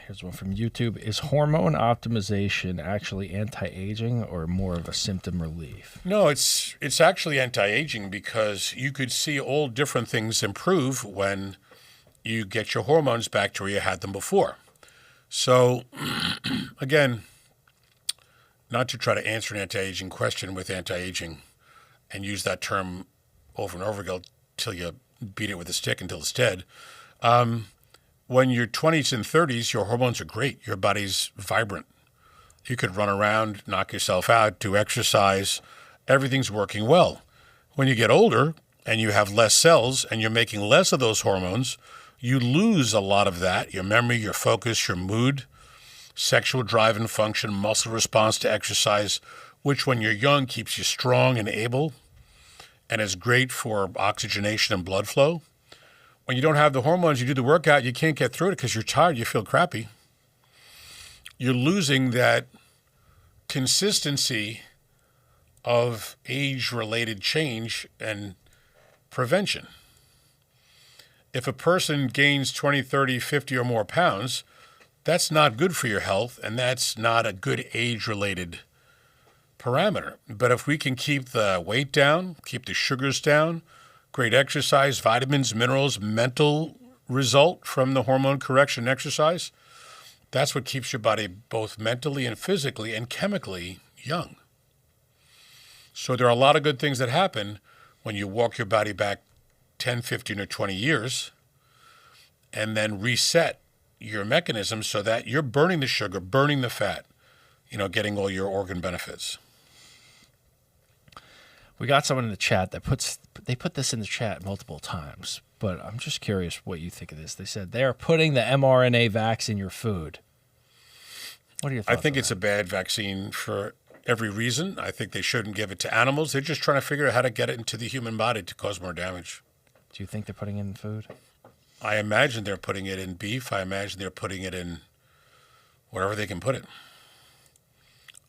A: Here's one from YouTube. Is hormone optimization actually anti-aging or more of a symptom relief?
B: No, it's actually anti-aging, because you could see all different things improve when you get your hormones back to where you had them before. So, again, not to try to answer an anti-aging question with anti-aging and use that term over and over again till you beat it with a stick until it's dead. When you're 20s and 30s, your hormones are great. Your body's vibrant. You could run around, knock yourself out, do exercise. Everything's working well. When you get older and you have less cells and you're making less of those hormones, you lose a lot of that, your memory, your focus, your mood, sexual drive and function, muscle response to exercise, which when you're young keeps you strong and able and is great for oxygenation and blood flow. When you don't have the hormones, you do the workout, you can't get through it because you're tired, you feel crappy. You're losing that consistency of age-related change and prevention. If a person gains 20, 30, 50 or more pounds, that's not good for your health, and that's not a good age-related parameter. But if we can keep the weight down, keep the sugars down, great exercise, vitamins, minerals, mental result from the hormone correction exercise, that's what keeps your body both mentally and physically and chemically young. So there are a lot of good things that happen when you walk your body back 10, 15, or 20 years and then reset your mechanism so that you're burning the sugar, burning the fat, getting all your organ benefits.
A: We got someone in the chat that put this in the chat multiple times, but I'm just curious what you think of this. They said they are putting the mRNA vax in your food. What are your thoughts?
B: I think it's a bad vaccine for every reason. I think they shouldn't give it to animals. They're just trying to figure out how to get it into the human body to cause more damage.
A: Do you think they're putting it in food?
B: I imagine they're putting it in beef. I imagine they're putting it in wherever they can put it.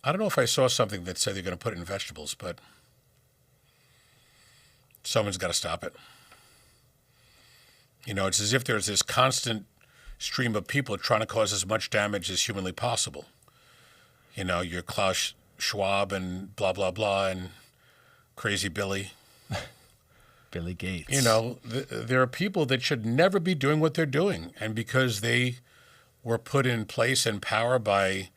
B: I don't know if I saw something that said they're going to put it in vegetables, but someone's got to stop it. It's as if there's this constant stream of people trying to cause as much damage as humanly possible. Your Klaus Schwab and blah, blah, blah, and Crazy Billy.
A: Billy Gates.
B: There are people that should never be doing what they're doing. And because they were put in place and power by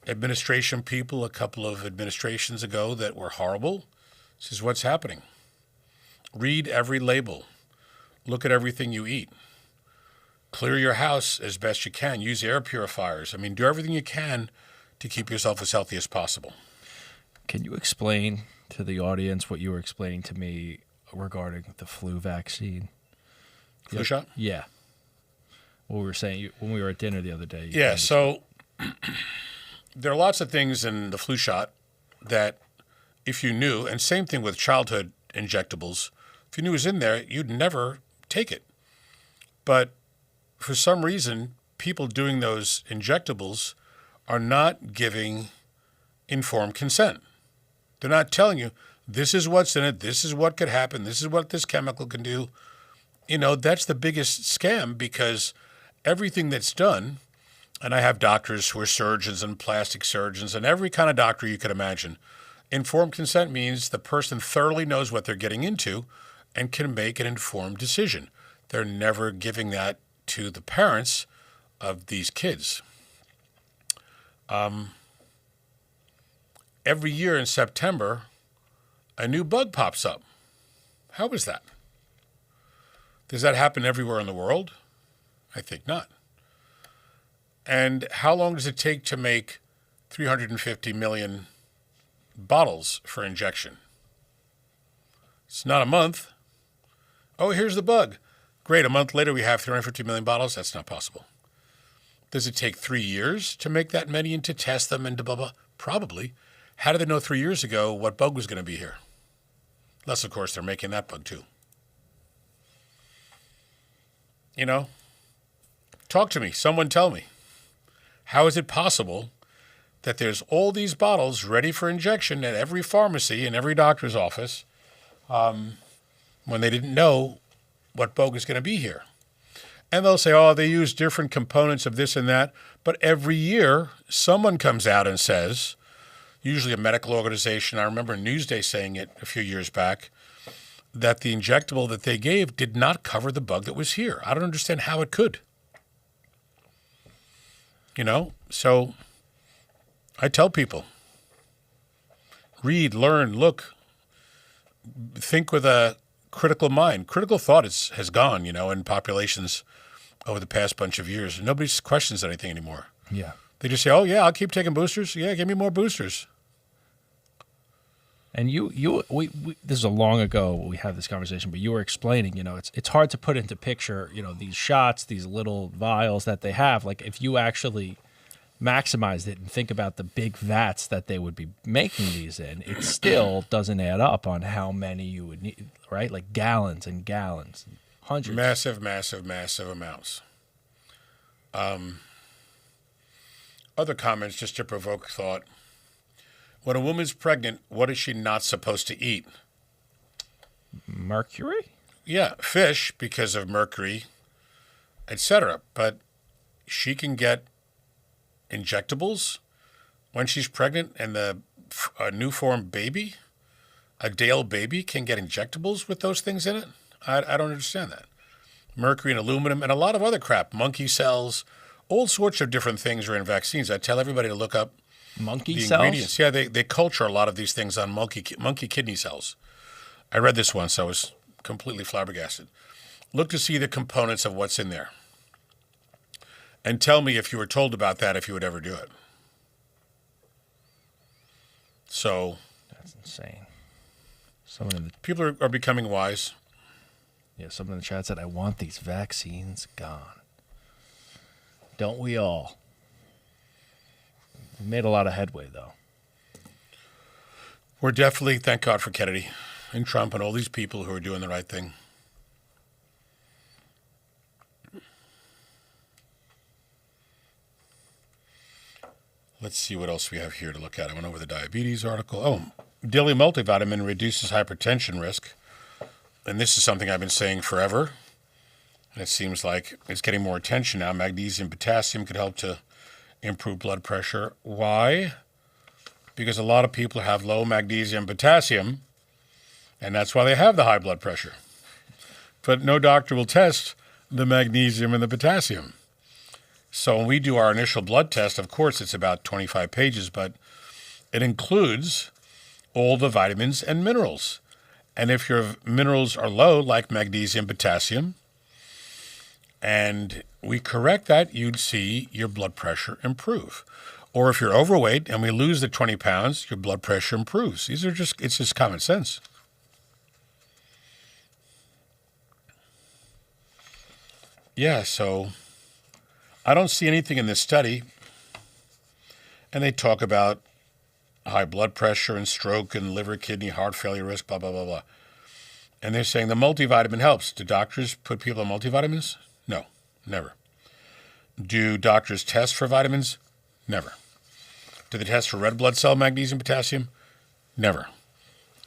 B: administration people a couple of administrations ago that were horrible, this is what's happening. Read every label. Look at everything you eat. Clear your house as best you can. Use air purifiers. Do everything you can to keep yourself as healthy as possible.
A: Can you explain to the audience what you were explaining to me regarding the flu vaccine?
B: Flu shot?
A: Yeah. What we were saying when we were at dinner the other day.
B: Yeah, so there are lots of things in the flu shot that if you knew, and same thing with childhood injectables, if you knew it was in there, you'd never take it. But for some reason, people doing those injectables are not giving informed consent. They're not telling you, this is what's in it, this is what could happen, this is what this chemical can do. That's the biggest scam, because everything that's done, and I have doctors who are surgeons and plastic surgeons and every kind of doctor you could imagine. Informed consent means the person thoroughly knows what they're getting into and can make an informed decision. They're never giving that to the parents of these kids. Every year in September, a new bug pops up. How is that? Does that happen everywhere in the world? I think not. And how long does it take to make 350 million bottles for injection? It's not a month. Oh, here's the bug. Great, a month later we have 350 million bottles. That's not possible. Does it take 3 years to make that many and to test them and to blah, blah? Probably. How did they know 3 years ago what bug was going to be here? Unless, of course, they're making that bug too. You know, talk to me. Someone tell me. How is it possible that there's all these bottles ready for injection at every pharmacy and every doctor's office when they didn't know what bug is going to be here? And they'll say, oh, they use different components of this and that. But every year, someone comes out and says, usually a medical organization, I remember Newsday saying it a few years back, that the injectable that they gave did not cover the bug that was here. I don't understand how it could. You know, so I tell people, read, learn, look, think with a critical mind. Critical thought has gone, you know, in populations over the past bunch of years. Nobody questions anything anymore.
A: Yeah.
B: They just say, oh, yeah, I'll keep taking boosters. Yeah, give me more boosters.
A: And we this is a long ago we had this conversation, but you were explaining, you know, it's hard to put into picture, you know, these shots, these little vials that they have. Like if you actually maximized it and think about the big vats that they would be making these in, it still doesn't add up on how many you would need, right? Like gallons and gallons, hundreds.
B: Massive, massive, massive amounts. Other comments just to provoke thought. When a woman's pregnant, what is she not supposed to eat?
A: Mercury?
B: Yeah, fish because of mercury, etc. But she can get injectables when she's pregnant, and a new-formed baby, a Dale baby, can get injectables with those things in it? I don't understand that. Mercury and aluminum and a lot of other crap, monkey cells, all sorts of different things are in vaccines. I tell everybody to look up
A: Monkey
B: the
A: cells?
B: ingredients. Yeah, they culture a lot of these things on monkey kidney cells. I read this once. I was completely flabbergasted. Look to see the components of what's in there. And tell me if you were told about that, if you would ever do it. So
A: That's insane. Someone in the
B: people are becoming wise.
A: someone in the chat said, I want these vaccines gone. Don't we all? We made a lot of headway, though.
B: We're definitely, thank God for Kennedy and Trump and all these people who are doing the right thing. Let's see what else we have here to look at. I went over the diabetes article. Oh, daily multivitamin reduces hypertension risk. And this is something I've been saying forever. And it seems like it's getting more attention now. Magnesium, potassium could help to improve blood pressure. Why? Because a lot of people have low magnesium, potassium, and that's why they have the high blood pressure. But no doctor will test the magnesium and the potassium. So when we do our initial blood test, of course, it's about 25 pages, but it includes all the vitamins and minerals. And if your minerals are low, like magnesium, potassium, and we correct that, you'd see your blood pressure improve. Or if you're overweight and we lose the 20 pounds, your blood pressure improves. It's just common sense. Yeah, so I don't see anything in this study. And they talk about high blood pressure and stroke and liver, kidney, heart failure risk, blah, blah, blah, blah. And they're saying the multivitamin helps. Do doctors put people on multivitamins? No, never. Do doctors test for vitamins? Never. Do they test for red blood cell magnesium, potassium? Never.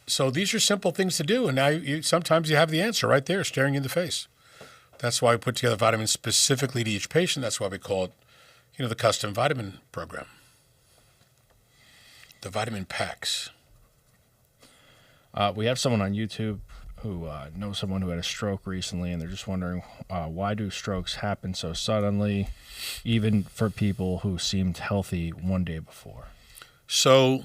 B: So these are simple things to do, and now sometimes you have the answer right there staring you in the face. That's why we put together vitamins specifically to each patient. That's why we call it, the custom vitamin program. The vitamin packs.
A: We have someone on YouTube who knows someone who had a stroke recently, and they're just wondering why do strokes happen so suddenly, even for people who seemed healthy one day before?
B: So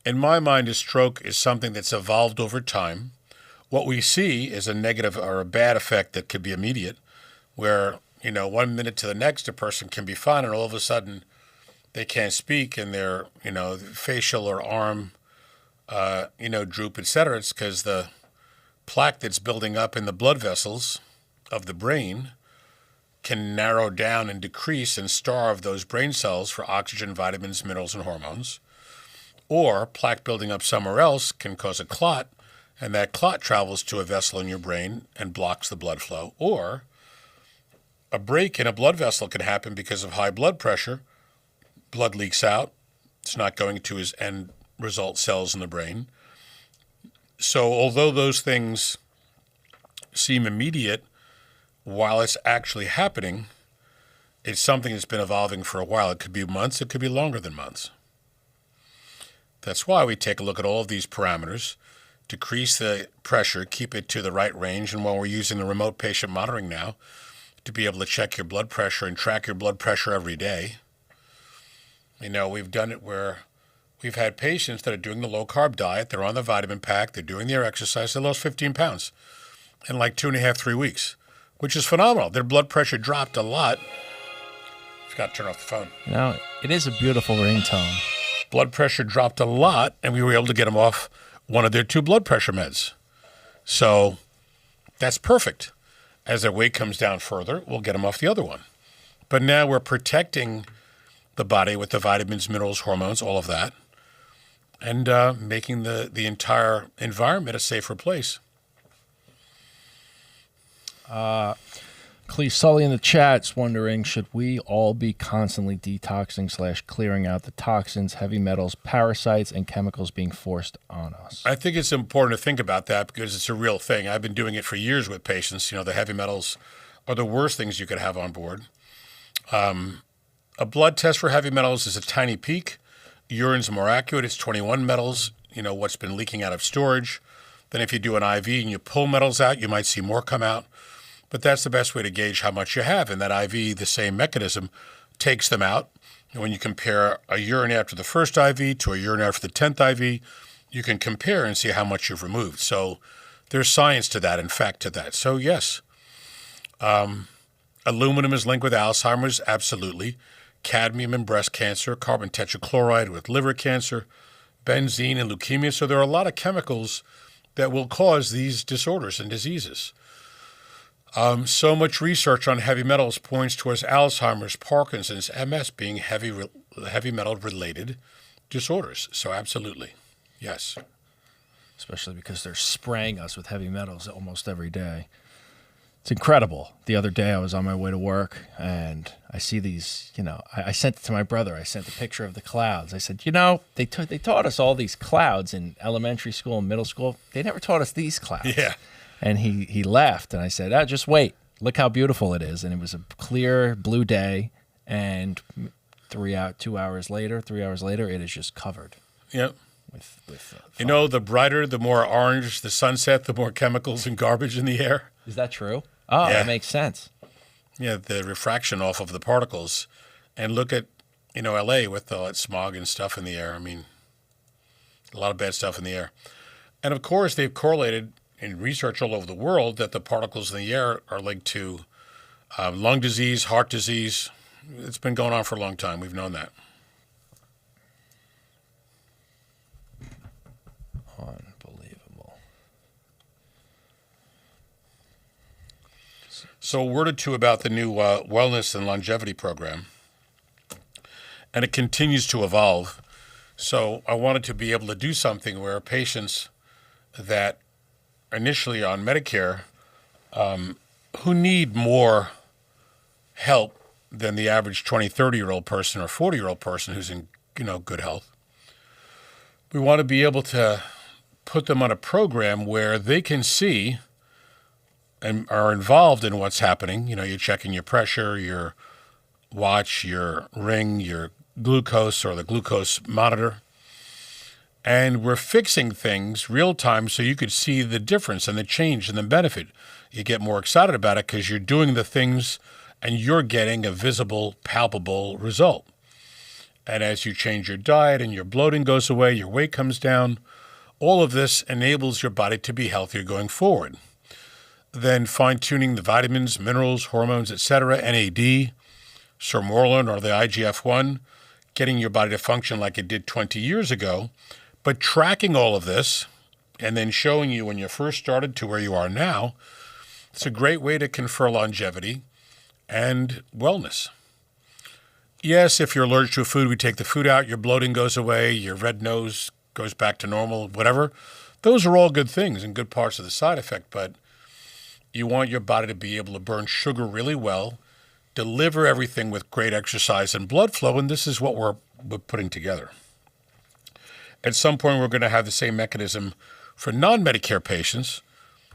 B: In my mind, a stroke is something that's evolved over time. What we see is a negative or a bad effect that could be immediate, where, 1 minute to the next, a person can be fine, and all of a sudden they can't speak, and their, facial or arm, droop, etc. It's because the plaque that's building up in the blood vessels of the brain can narrow down and decrease and starve those brain cells for oxygen, vitamins, minerals, and hormones. Or plaque building up somewhere else can cause a clot, and that clot travels to a vessel in your brain and blocks the blood flow. Or a break in a blood vessel can happen because of high blood pressure. Blood leaks out. It's not going to his end result cells in the brain. So although those things seem immediate, while it's actually happening, it's something that's been evolving for a while. It could be months. It could be longer than months. That's why we take a look at all of these parameters, decrease the pressure, keep it to the right range, and while we're using the remote patient monitoring now to be able to check your blood pressure and track your blood pressure every day. We've done it where we've had patients that are doing the low-carb diet, they're on the vitamin pack, they're doing their exercise, they lost 15 pounds in like 2.5, 3 weeks, which is phenomenal. Their blood pressure dropped a lot. Forgot to turn off the phone.
A: It is a beautiful ringtone.
B: Blood pressure dropped a lot, and we were able to get them off one of their 2 blood pressure meds. So that's perfect. As their weight comes down further, we'll get them off the other one. But now we're protecting the body with the vitamins, minerals, hormones, all of that, and making the entire environment a safer place.
A: Clee Sully in the chat's wondering, should we all be constantly detoxing / clearing out the toxins, heavy metals, parasites, and chemicals being forced on us?
B: I think it's important to think about that because it's a real thing. I've been doing it for years with patients. The heavy metals are the worst things you could have on board. A blood test for heavy metals is a tiny peak. Urine's more accurate. It's 21 metals, what's been leaking out of storage. Then if you do an IV and you pull metals out, you might see more come out. But that's the best way to gauge how much you have. And that IV, the same mechanism, takes them out. And when you compare a urine after the first IV to a urine after the 10th IV, you can compare and see how much you've removed. So there's science to that and fact to that. So yes, aluminum is linked with Alzheimer's, absolutely. Cadmium and breast cancer, carbon tetrachloride with liver cancer, benzene and leukemia. So there are a lot of chemicals that will cause these disorders and diseases. So much research on heavy metals points towards Alzheimer's, Parkinson's, MS being heavy metal related disorders. So absolutely, yes.
A: Especially because they're spraying us with heavy metals almost every day. It's incredible. The other day I was on my way to work and I see these, I sent it to my brother. I sent a picture of the clouds. I said, they taught us all these clouds in elementary school and middle school. They never taught us these clouds.
B: Yeah.
A: And he laughed, and I said, just wait. Look how beautiful it is. And it was a clear blue day, and 3 hours later, it is just covered.
B: Yep.
A: With
B: the brighter, the more orange the sunset, the more chemicals and garbage in the air.
A: Is that true? Oh, yeah. That makes sense.
B: Yeah, the refraction off of the particles. And look at, L.A. with all that smog and stuff in the air. I mean, a lot of bad stuff in the air. And, of course, they've correlated in research all over the world that the particles in the air are linked to lung disease, heart disease. It's been going on for a long time. We've known that.
A: Unbelievable.
B: So a word or two about the new wellness and longevity program. And it continues to evolve. So I wanted to be able to do something where patients that initially on Medicare, who need more help than the average 20, 30-year-old person or 40-year-old person who's in, good health. We want to be able to put them on a program where they can see and are involved in what's happening. You're checking your pressure, your watch, your ring, your glucose or the glucose monitor. And we're fixing things real time so you could see the difference and the change and the benefit. You get more excited about it because you're doing the things and you're getting a visible, palpable result. And as you change your diet and your bloating goes away, your weight comes down, all of this enables your body to be healthier going forward. Then fine-tuning the vitamins, minerals, hormones, etc., NAD, Sermorelin or the IGF-1, getting your body to function like it did 20 years ago, but tracking all of this and then showing you when you first started to where you are now, it's a great way to confer longevity and wellness. Yes, if you're allergic to a food, we take the food out, your bloating goes away, your red nose goes back to normal, whatever. Those are all good things and good parts of the side effect, but you want your body to be able to burn sugar really well, deliver everything with great exercise and blood flow, and this is what we're putting together. At some point, we're going to have the same mechanism for non-Medicare patients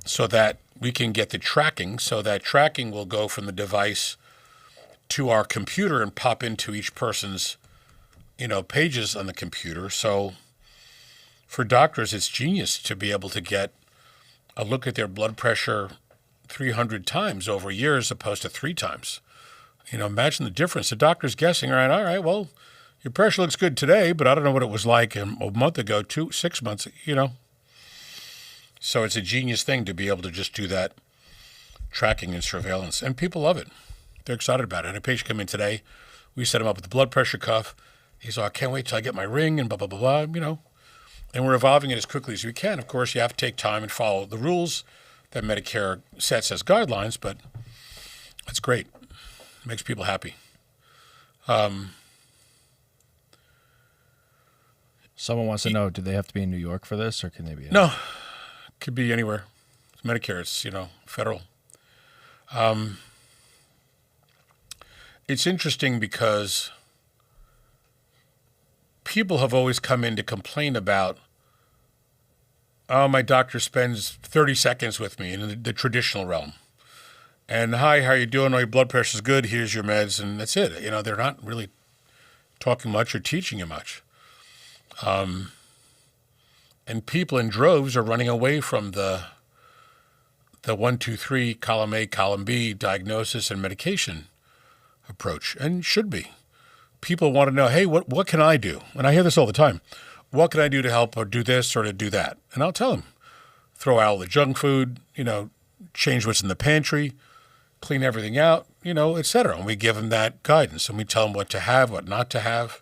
B: so that we can get the tracking, so that tracking will go from the device to our computer and pop into each person's, pages on the computer. So for doctors, it's genius to be able to get a look at their blood pressure 300 times over a year as opposed to 3 times. Imagine the difference. The doctor's guessing, all right, well, your pressure looks good today, but I don't know what it was like a month ago, 6 months, So it's a genius thing to be able to just do that tracking and surveillance. And people love it. They're excited about it. And a patient came in today. We set him up with the blood pressure cuff. He's like, I can't wait till I get my ring and blah, blah, blah, blah, And we're evolving it as quickly as we can. Of course, you have to take time and follow the rules that Medicare sets as guidelines, but it's great. It makes people happy.
A: Someone wants to know, do they have to be in New York for this, or can they be in?
B: No, could be anywhere. It's Medicare, it's, federal. It's interesting because people have always come in to complain about, oh, my doctor spends 30 seconds with me in the traditional realm. And hi, how you doing? Oh, your blood pressure's good. Here's your meds, and that's it. They're not really talking much or teaching you much. And people in droves are running away from the 1, 2, 3, column A, column B diagnosis and medication approach, and should be. People want to know, hey, what can I do? And I hear this all the time. What can I do to help or do this or to do that? And I'll tell them, throw out all the junk food, change what's in the pantry, clean everything out, et cetera. And we give them that guidance, and we tell them what to have, what not to have.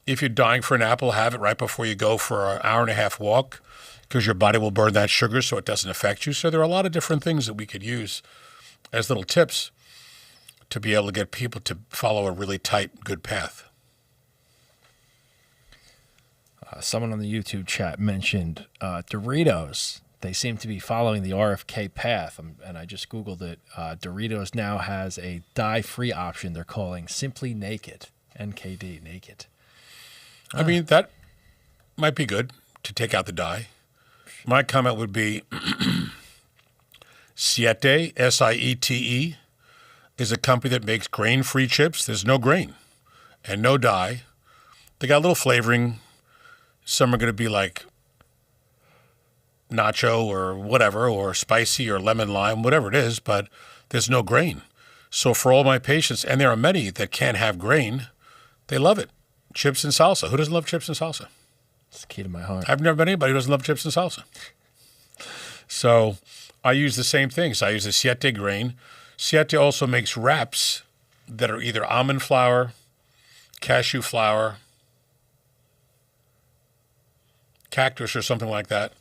B: If you're dying for an apple, have it right before you go for an hour and a half walk because your body will burn that sugar so it doesn't affect you. So there are a lot of different things that we could use as little tips to be able to get people to follow a really tight, good path.
A: Someone on the YouTube chat mentioned Doritos. They seem to be following the RFK path, and I just Googled it. Doritos now has a dye-free option they're calling Simply Naked, NKD, Naked.
B: I mean, that might be good to take out the dye. My comment would be Siete, S-I-E-T-E, is a company that makes grain-free chips. There's no grain and no dye. They got a little flavoring. Some are going to be like nacho or whatever, or spicy or lemon lime, whatever it is, but there's no grain. So for all my patients, and there are many that can't have grain, they love it. Chips and salsa. Who doesn't love chips and salsa?
A: It's the key to my heart.
B: I've never met anybody who doesn't love chips and salsa. So I use the same things. I use the Siete grain. Siete also makes wraps that are either almond flour, cashew flour, cactus or something like that.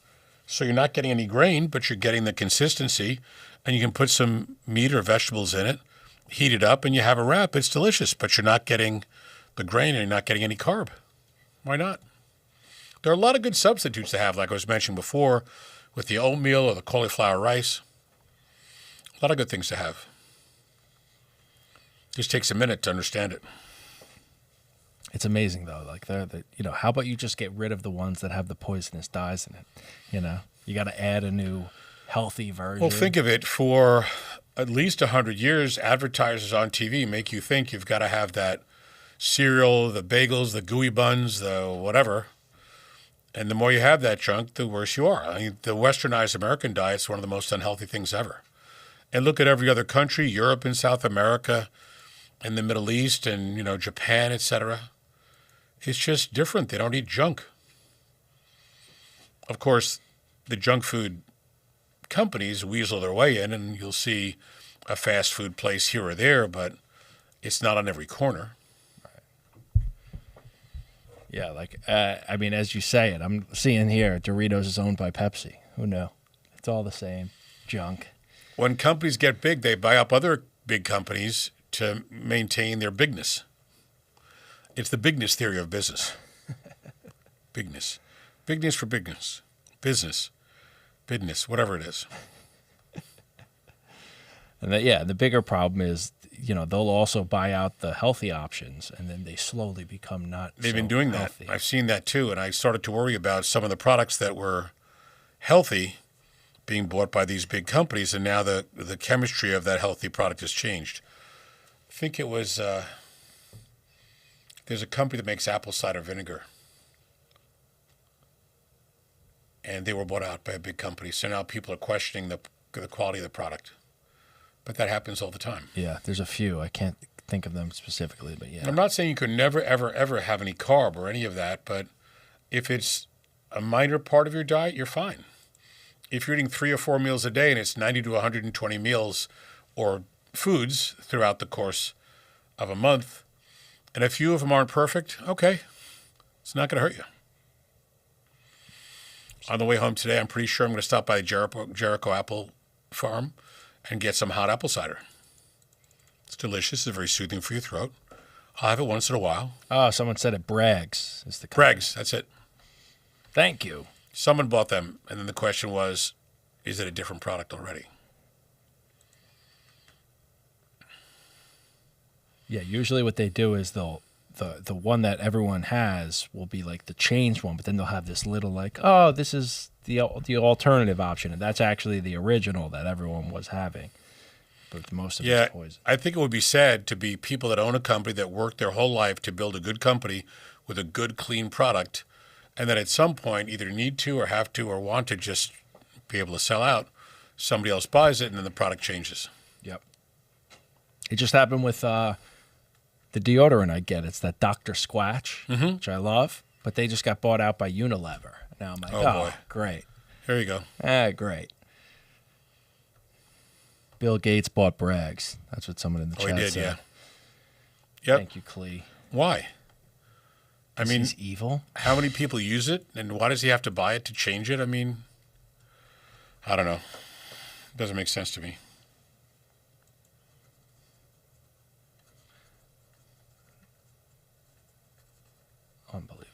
B: So you're not getting any grain, but you're getting the consistency, and you can put some meat or vegetables in it, heat it up, and you have a wrap. It's delicious, but you're not getting the grain and you're not getting any carb. Why not? There are a lot of good substitutes to have, like I was mentioning before, with the oatmeal or the cauliflower rice. A lot of good things to have. Just takes a minute to understand it.
A: It's amazing though. Like how about you just get rid of the ones that have the poisonous dyes in it? You got to add a new healthy version.
B: Well, think of it. For at least 100 years, advertisers on TV make you think you've got to have that cereal, the bagels, the gooey buns, the whatever. And the more you have that junk, the worse you are. I mean, the westernized American diet is one of the most unhealthy things ever. And look at every other country, Europe and South America, and the Middle East and, Japan, et cetera. It's just different. They don't eat junk. Of course, the junk food companies weasel their way in, and you'll see a fast food place here or there, but it's not on every corner.
A: Yeah, like, I mean, as you say it, I'm seeing here Doritos is owned by Pepsi. Who knew? It's all the same junk.
B: When companies get big, they buy up other big companies to maintain their bigness. It's the bigness theory of business. Bigness. Bigness for bigness. Business. Business, whatever it is.
A: And the bigger problem is, they'll also buy out the healthy options, and then they slowly become not
B: They've been doing
A: healthy.
B: that. I've seen that too, and I started to worry about some of the products that were healthy being bought by these big companies, and now the chemistry of that healthy product has changed. I think it was, there's a company that makes apple cider vinegar, and they were bought out by a big company, so now people are questioning the quality of the product. But that happens all the time.
A: Yeah, there's a few. I can't think of them specifically, but yeah.
B: I'm not saying you could never, ever, ever have any carb or any of that, but if it's a minor part of your diet, you're fine. If you're eating 3 or 4 meals a day and it's 90 to 120 meals or foods throughout the course of a month, and a few of them aren't perfect, okay, it's not going to hurt you. On the way home today, I'm pretty sure I'm going to stop by the Jericho Apple Farm and get some hot apple cider. It's delicious. It's very soothing for your throat. I'll have it once in a while.
A: Oh, someone said it. Bragg's is the company.
B: Bragg's, that's it.
A: Thank you.
B: Someone bought them, and then the question was, is it a different product already?
A: Yeah, usually what they do is the one that everyone has will be like the changed one, but then they'll have this little like, oh, this is the alternative option, and that's actually the original that everyone was having. But most of it's poison.
B: I think it would be sad to be people that own a company that worked their whole life to build a good company with a good, clean product, and then at some point either need to or have to or want to just be able to sell out. Somebody else buys it, and then the product changes.
A: Yep. It just happened with the deodorant I get. It's that Dr. Squatch, which I love, but they just got bought out by Unilever. Now I'm like, oh boy. Great.
B: Here you go.
A: Great. Bill Gates bought Bragg's. That's what someone in the chat
B: he did,
A: said.
B: yeah. Yep.
A: Thank you, Clee.
B: Why? I mean,
A: he's evil.
B: How many people use it, and why does he have to buy it to change it? I mean, I don't know. It doesn't make sense to me.
A: Unbelievable.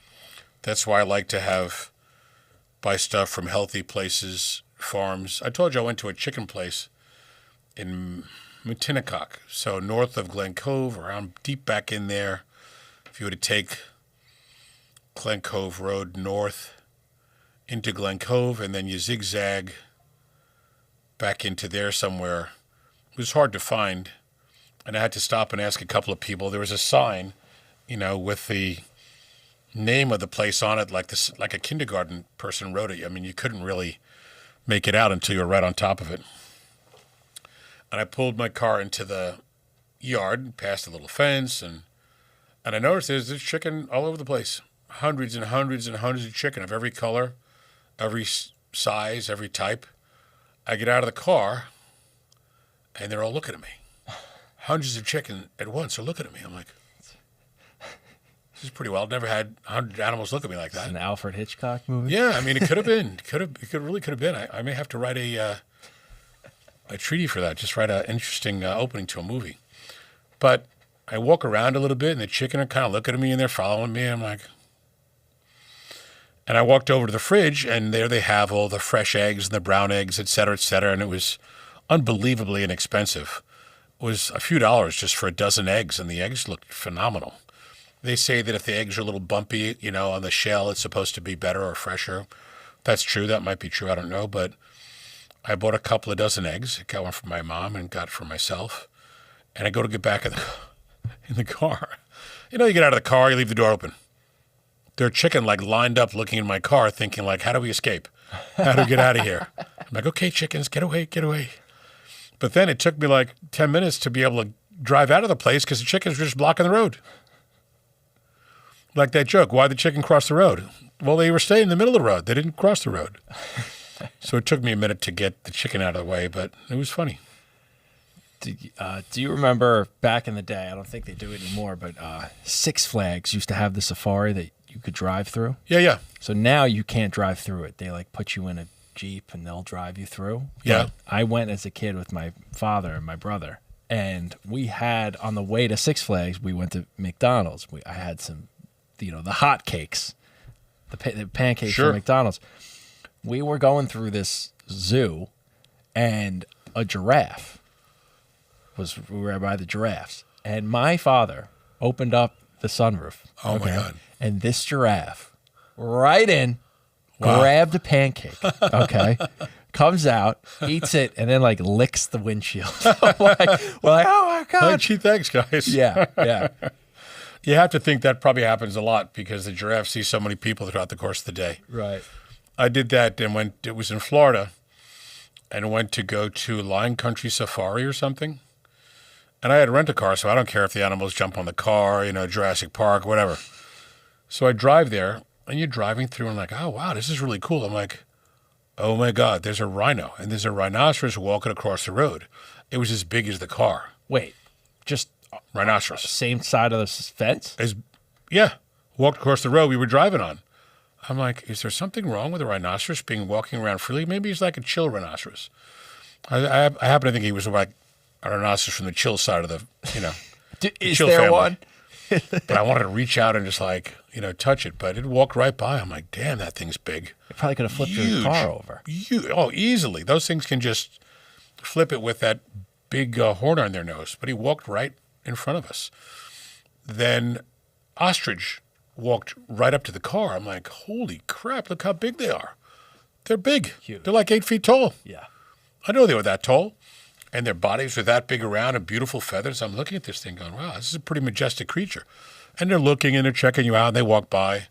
B: That's why I like to buy stuff from healthy places, farms. I told you I went to a chicken place in Matinecock, so north of Glen Cove, around deep back in there. If you were to take Glen Cove Road north into Glen Cove, and then you zigzag back into there somewhere, it was hard to find, and I had to stop and ask a couple of people. There was a sign, with the name of the place on it, like a kindergarten person wrote it. I mean, you couldn't really make it out until you were right on top of it. And I pulled my car into the yard, past a little fence, and I noticed there's chicken all over the place. Hundreds and hundreds and hundreds of chicken of every color, every size, every type. I get out of the car, and they're all looking at me. Hundreds of chicken at once are looking at me. I'm like, this is pretty wild. Never had 100 animals look at me like that.
A: It's an Alfred Hitchcock movie?
B: Yeah, I mean, it could have been. It really could have been. I may have to write a treaty for that. Just write an interesting opening to a movie. But I walk around a little bit, and the chicken are kind of looking at me, and they're following me. I'm like... And I walked over to the fridge, and there they have all the fresh eggs and the brown eggs, et cetera, and it was unbelievably inexpensive. It was a few dollars just for a dozen eggs, and the eggs looked phenomenal. They say that if the eggs are a little bumpy, on the shell, it's supposed to be better or fresher. That's true. That might be true. I don't know. But I bought a couple of dozen eggs. I got one for my mom and got it for myself. And I go to get back in the car. You get out of the car, you leave the door open. There are chicken lined up looking in my car thinking how do we escape? How do we get out of here? I'm like, okay, chickens, get away, get away. But then it took me 10 minutes to be able to drive out of the place because the chickens were just blocking the road. Like that joke, why the chicken cross the road? Well, they were staying in the middle of the road. They didn't cross the road. So it took me a minute to get the chicken out of the way, but it was funny.
A: Do you remember back in the day, I don't think they do it anymore, but Six Flags used to have the safari that you could drive through?
B: Yeah.
A: So now you can't drive through it. They like put you in a Jeep and they'll drive you through.
B: Yeah.
A: But I went as a kid with my father and my brother, and we had, on the way to Six Flags, we went to McDonald's. I had some, the hot cakes, the pancakes
B: Sure.
A: from McDonald's. We were going through this zoo, and a giraffe we were by the giraffes, and my father opened up the sunroof.
B: Oh, my God.
A: And this giraffe, right in,
B: Wow.
A: grabbed a pancake, okay, comes out, eats it, and then like licks the windshield. we're like, oh my
B: Oh,
A: God.
B: gee, thanks, guys.
A: Yeah.
B: You have to think that probably happens a lot because the giraffe sees so many people throughout the course of the day.
A: Right.
B: I did that and it was in Florida and went to go to Lion Country Safari or something. And I had a rent-a-car, so I don't care if the animals jump on the car, Jurassic Park, whatever. So I drive there, and you're driving through, and I'm like, oh, wow, this is really cool. I'm like, oh, my God, there's a rhino, and there's a rhinoceros walking across the road. It was as big as the car.
A: Wait, just
B: Rhinoceros.
A: same side of the fence?
B: Yeah, walked across the road we were driving on. I'm like, is there something wrong with a rhinoceros walking around freely? Maybe he's like a chill rhinoceros. I happen to think he was like a rhinoceros from the chill side of the,
A: Is
B: chill
A: there
B: family.
A: one?
B: But I wanted to reach out and just touch it. But it walked right by. I'm like, damn, that thing's big.
A: You probably could have flipped your
B: Huge.
A: car over.
B: Oh, easily. Those things can just flip it with that big horn on their nose. But he walked right in front of us. Then ostrich walked right up to the car. I'm like, holy crap, look how big they are. They're big.
A: Huge.
B: They're like 8 feet tall.
A: Yeah.
B: I know they were that tall. And their bodies were that big around and beautiful feathers. I'm looking at this thing going, wow, this is a pretty majestic creature. And they're looking and they're checking you out and they walk by.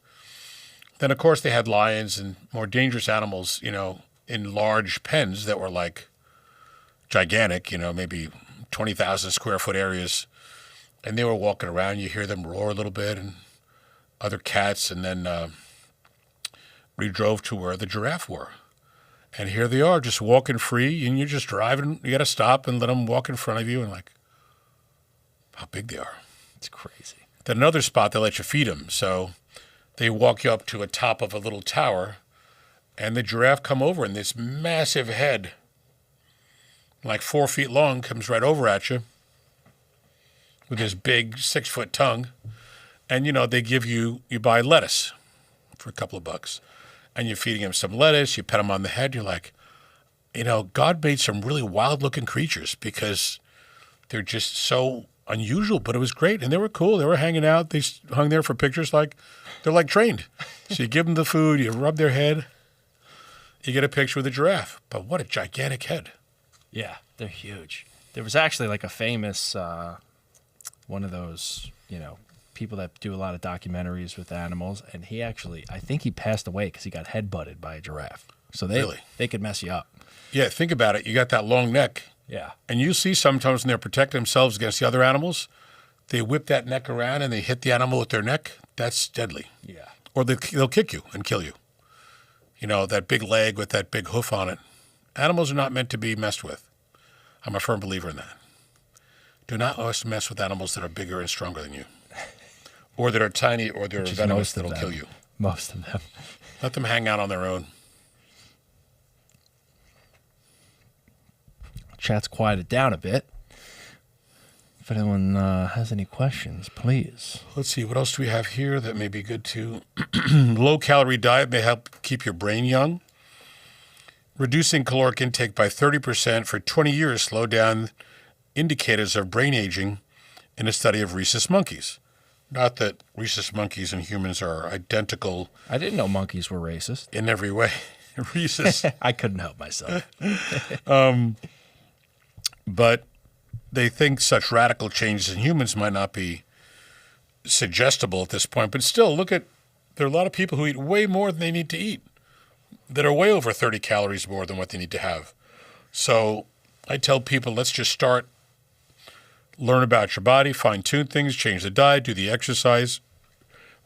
B: Then, of course, they had lions and more dangerous animals, in large pens that were like gigantic, maybe 20,000 square foot areas. And they were walking around. You hear them roar a little bit and other cats. And then we drove to where the giraffe were. And here they are, just walking free, and you're just driving. You got to stop and let them walk in front of you, and like, how big they are.
A: It's crazy.
B: Then another spot, they let you feed them. So they walk you up to a top of a little tower, and the giraffe come over, and this massive head, like 4 feet long, comes right over at you with his big 6-foot tongue. And, they give you buy lettuce for a couple of bucks. And you're feeding him some lettuce, you pet him on the head, you're like, God made some really wild-looking creatures because they're just so unusual, but it was great. And they were cool. They were hanging out. They hung there for pictures they're like trained. So you give them the food, you rub their head, you get a picture with a giraffe. But what a gigantic head.
A: Yeah, they're huge. There was actually like a famous, one of those, people that do a lot of documentaries with animals, and I think he passed away because he got headbutted by a giraffe. So they could mess you up.
B: Yeah, think about it. You got that long neck.
A: Yeah.
B: And you see sometimes when they're protecting themselves against the other animals, they whip that neck around and they hit the animal with their neck. That's deadly.
A: Yeah.
B: Or they'll kick you and kill you. That big leg with that big hoof on it. Animals are not meant to be messed with. I'm a firm believer in that. Do not mess with animals that are bigger and stronger than you. Or that are tiny or they're venomous that'll kill you.
A: Most of them.
B: Let them hang out on their own.
A: Chat's quieted down a bit. If anyone has any questions, please.
B: Let's see, what else do we have here that may be good too? Low-calorie diet may help keep your brain young. Reducing caloric intake by 30% for 20 years slowed down indicators of brain aging in a study of rhesus monkeys. Not that rhesus monkeys and humans are identical
A: I didn't know monkeys were racist.
B: in every way. Rhesus.
A: I couldn't help myself.
B: But they think such radical changes in humans might not be suggestible at this point. But still, there are a lot of people who eat way more than they need to eat, that are way over 30 calories more than what they need to have. So I tell people, let's just start, learn about your body, fine-tune things, change the diet, do the exercise,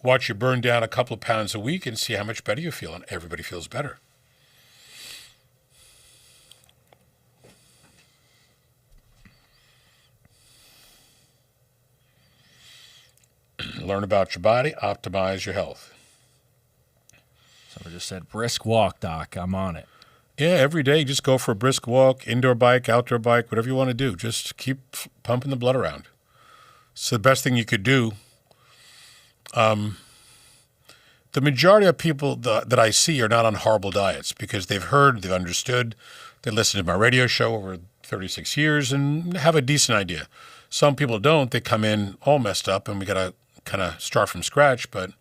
B: Watch you burn down a couple of pounds a week and see how much better you feel. And everybody feels better. Learn about your body, optimize your health.
A: Someone just said, brisk walk, Doc. I'm on it.
B: Yeah, every day, just go for a brisk walk, indoor bike, outdoor bike, whatever you want to do. Just keep pumping the blood around. It's the best thing you could do. The majority of people that I see are not on horrible diets because they've heard, they've understood, they listen to my radio show over 36 years and have a decent idea. Some people don't. They come in all messed up and we got to kind of start from scratch. But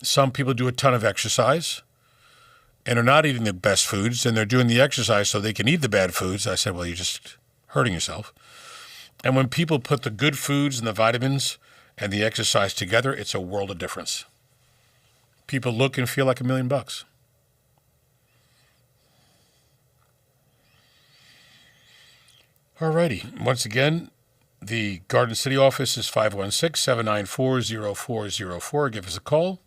B: some people do a ton of exercise and are not eating the best foods, and they're doing the exercise so they can eat the bad foods. I said, well, you're just hurting yourself. And when people put the good foods and the vitamins and the exercise together, it's a world of difference. People look and feel like $1 million. All righty. Once again, the Garden City office is 516-794-0404. Give us a call.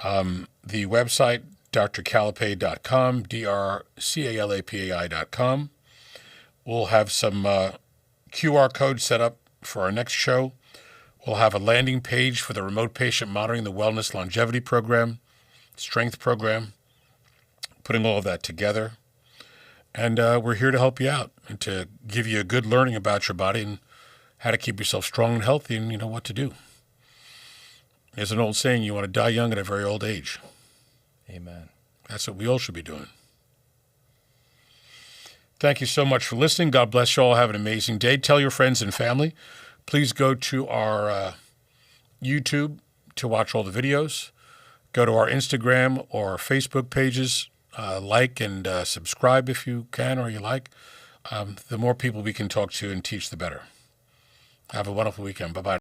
B: The website, drcalapai.com, drcalapai.com. We'll have some QR code set up for our next show. We'll have a landing page for the remote patient monitoring, the wellness longevity program, strength program, putting all of that together. And we're here to help you out and to give you a good learning about your body and how to keep yourself strong and healthy and you know what to do. There's an old saying, you want to die young at a very old age.
A: Amen.
B: That's what we all should be doing. Thank you so much for listening. God bless you all. Have an amazing day. Tell your friends and family. Please go to our YouTube to watch all the videos. Go to our Instagram or Facebook pages. Like and subscribe if you can or you like. The more people we can talk to and teach, the better. Have a wonderful weekend. Bye-bye.